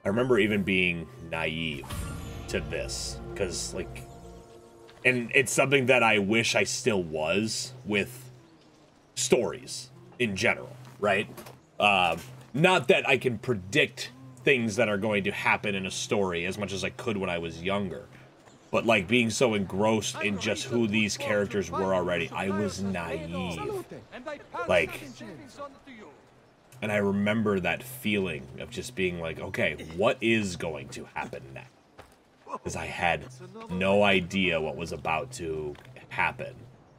I remember even being naive to this, because, like, and it's something that I wish I still was with stories in general, right? Not that I can predict things that are going to happen in a story as much as I could when I was younger, but, like, being so engrossed in just who these characters were already, I was naive. Like, and I remember that feeling of just being like, okay, what is going to happen next? Because I had no idea what was about to happen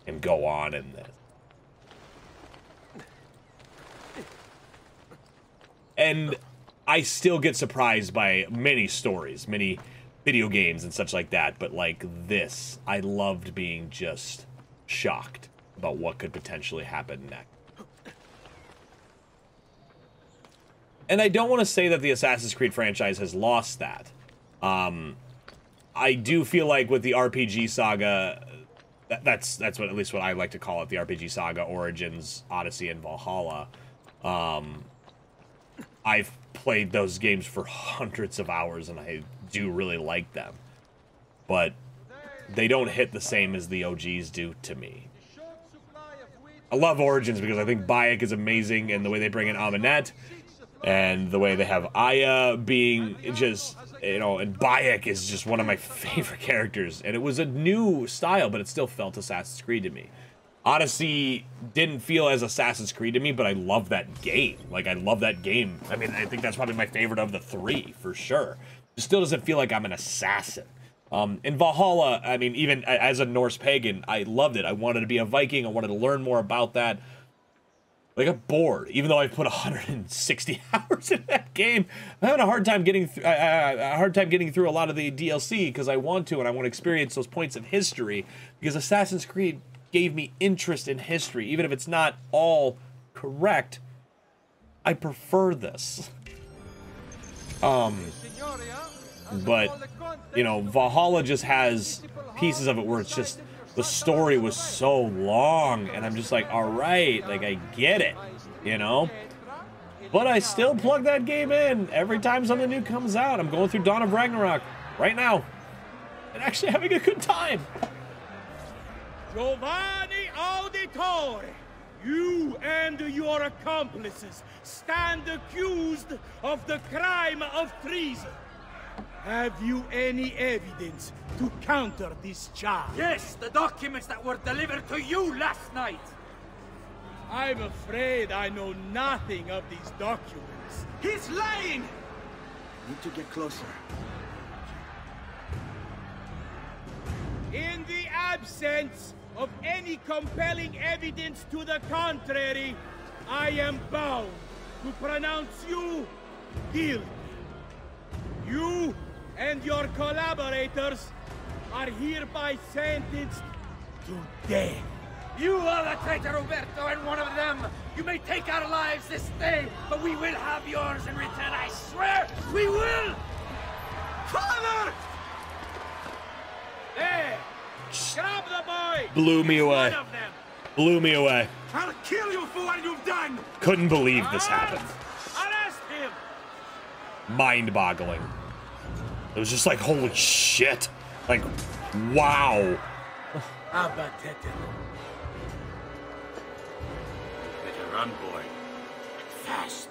and go on in this. And I still get surprised by many stories, many video games and such like that, but like this, I loved being just shocked about what could potentially happen next. And I don't want to say that the Assassin's Creed franchise has lost that. I do feel like with the RPG saga, that's what, at least what I like to call it, the RPG saga, Origins, Odyssey, and Valhalla. I've played those games for hundreds of hours, and I do really like them. But they don't hit the same as the OGs do to me. I love Origins because I think Bayek is amazing, and the way they bring in Aminette, and the way they have Aya being just, you know, and Bayek is just one of my favorite characters. And it was a new style, but it still felt Assassin's Creed to me. Odyssey didn't feel as Assassin's Creed to me, but I love that game. Like, I love that game. I mean, I think that's probably my favorite of the three, for sure. It still doesn't feel like I'm an assassin. In Valhalla, I mean, even as a Norse pagan, I loved it. I wanted to be a Viking. I wanted to learn more about that. I got bored, even though I put 160 hours in that game. I'm having a hard time getting through a lot of the DLC because I want to, and I want to experience those points of history. Because Assassin's Creed gave me interest in history, even if it's not all correct. I prefer this. But you know, Valhalla just has pieces of it where it's just, the story was so long, and I'm just like, all right, like, I get it, you know? But I still plug that game in every time something new comes out. I'm going through Dawn of Ragnarok right now and actually having a good time. Giovanni Auditore, you and your accomplices stand accused of the crime of treason. Have you any evidence to counter this charge? Yes, the documents that were delivered to you last night. I'm afraid I know nothing of these documents. He's lying! Need to get closer. In the absence of any compelling evidence to the contrary, I am bound to pronounce you guilty. You and your collaborators are hereby sentenced to death. You are the traitor, Roberto, and one of them. You may take our lives this day, but we will have yours in return, I swear! We will! Father! There! Grab the boy! Blew me away. Blew me away. I'll kill you for what you've done! Couldn't believe this happened. Arrest him! Mind-boggling. It was just like, holy shit. Like, wow. Better run, boy. Fast.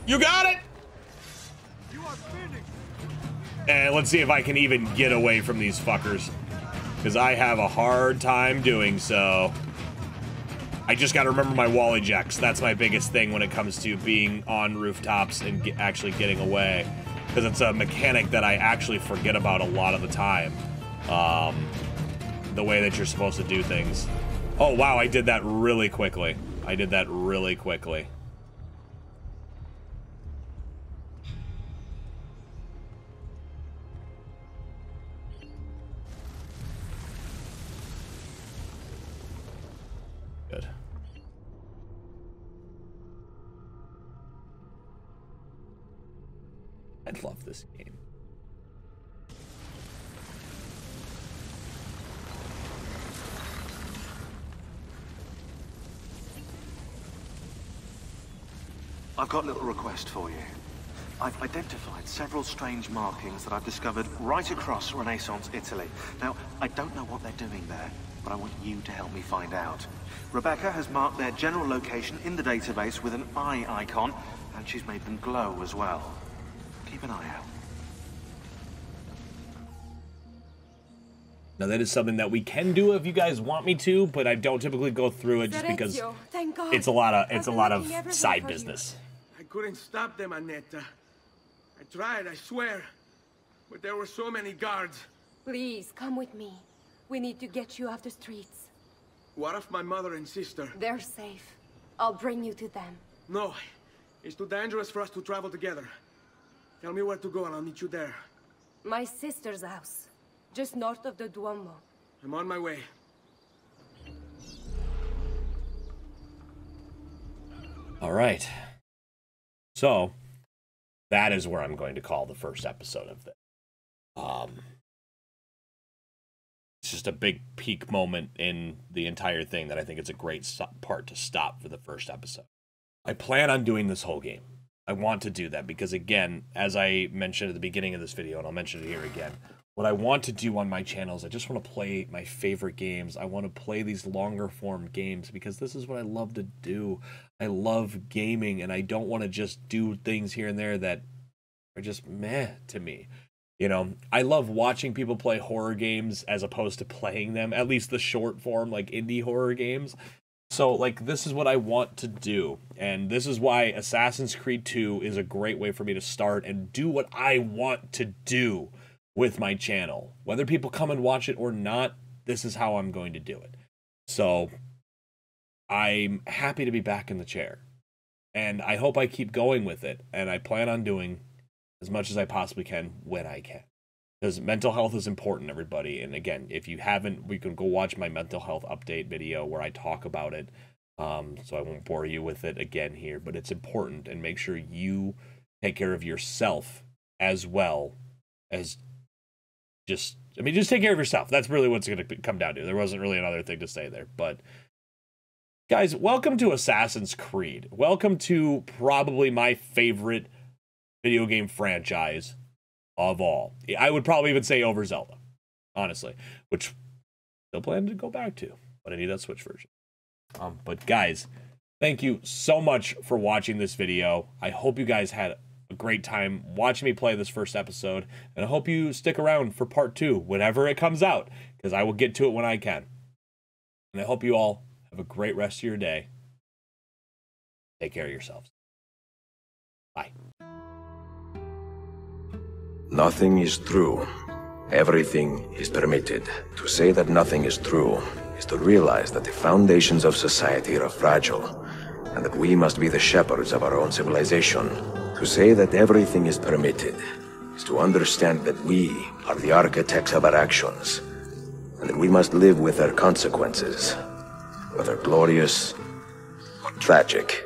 You got it! You are finished. And let's see if I can even get away from these fuckers. Because I have a hard time doing so. I just gotta remember my wall ejects. That's my biggest thing when it comes to being on rooftops and actually getting away. Because it's a mechanic that I actually forget about a lot of the time. The way that you're supposed to do things. Oh, wow, I did that really quickly. I did that really quickly. Good. I love this game. I've got a little request for you. I've identified several strange markings that I've discovered right across Renaissance Italy. Now, I don't know what they're doing there, but I want you to help me find out. Rebecca has marked their general location in the database with an eye icon, and she's made them glow as well. Keep an eye out. Now that is something that we can do if you guys want me to, but I don't typically go through it just because Thank God. it's a lot of side business. I couldn't stop them, Annetta. I tried, I swear. But there were so many guards. Please, come with me. We need to get you off the streets. What of my mother and sister? They're safe. I'll bring you to them. No. It's too dangerous for us to travel together. Tell me where to go and I'll meet you there. My sister's house, just north of the Duomo. I'm on my way. All right. So, that is where I'm going to call the first episode of this. It's just a big peak moment in the entire thing that I think it's a great part to stop for the first episode. I plan on doing this whole game. I want to do that because, again, as I mentioned at the beginning of this video, and I'll mention it here again, what I want to do on my channel is I just want to play my favorite games. I want to play these longer form games because this is what I love to do. I love gaming, and I don't want to just do things here and there that are just meh to me. You know, I love watching people play horror games as opposed to playing them, at least the short form, like indie horror games. So, like, this is what I want to do, and this is why Assassin's Creed 2 is a great way for me to start and do what I want to do with my channel. Whether people come and watch it or not, this is how I'm going to do it. So, I'm happy to be back in the chair, and I hope I keep going with it, and I plan on doing as much as I possibly can when I can. Because mental health is important, everybody. And again, if you haven't, we can go watch my mental health update video where I talk about it. So I won't bore you with it again here, but it's important, and make sure you take care of yourself as well as just take care of yourself. That's really what's going to come down to. There wasn't really another thing to say there, but guys, welcome to Assassin's Creed. Welcome to probably my favorite video game franchise of all. I would probably even say over Zelda, honestly, which I still plan to go back to, but I need that Switch version. But guys, thank you so much for watching this video. I hope you guys had a great time watching me play this first episode, and I hope you stick around for part 2 whenever it comes out, because I will get to it when I can. And I hope you all have a great rest of your day. Take care of yourselves. Bye. Nothing is true. Everything is permitted. To say that nothing is true is to realize that the foundations of society are fragile, and that we must be the shepherds of our own civilization. To say that everything is permitted is to understand that we are the architects of our actions, and that we must live with their consequences, whether glorious or tragic.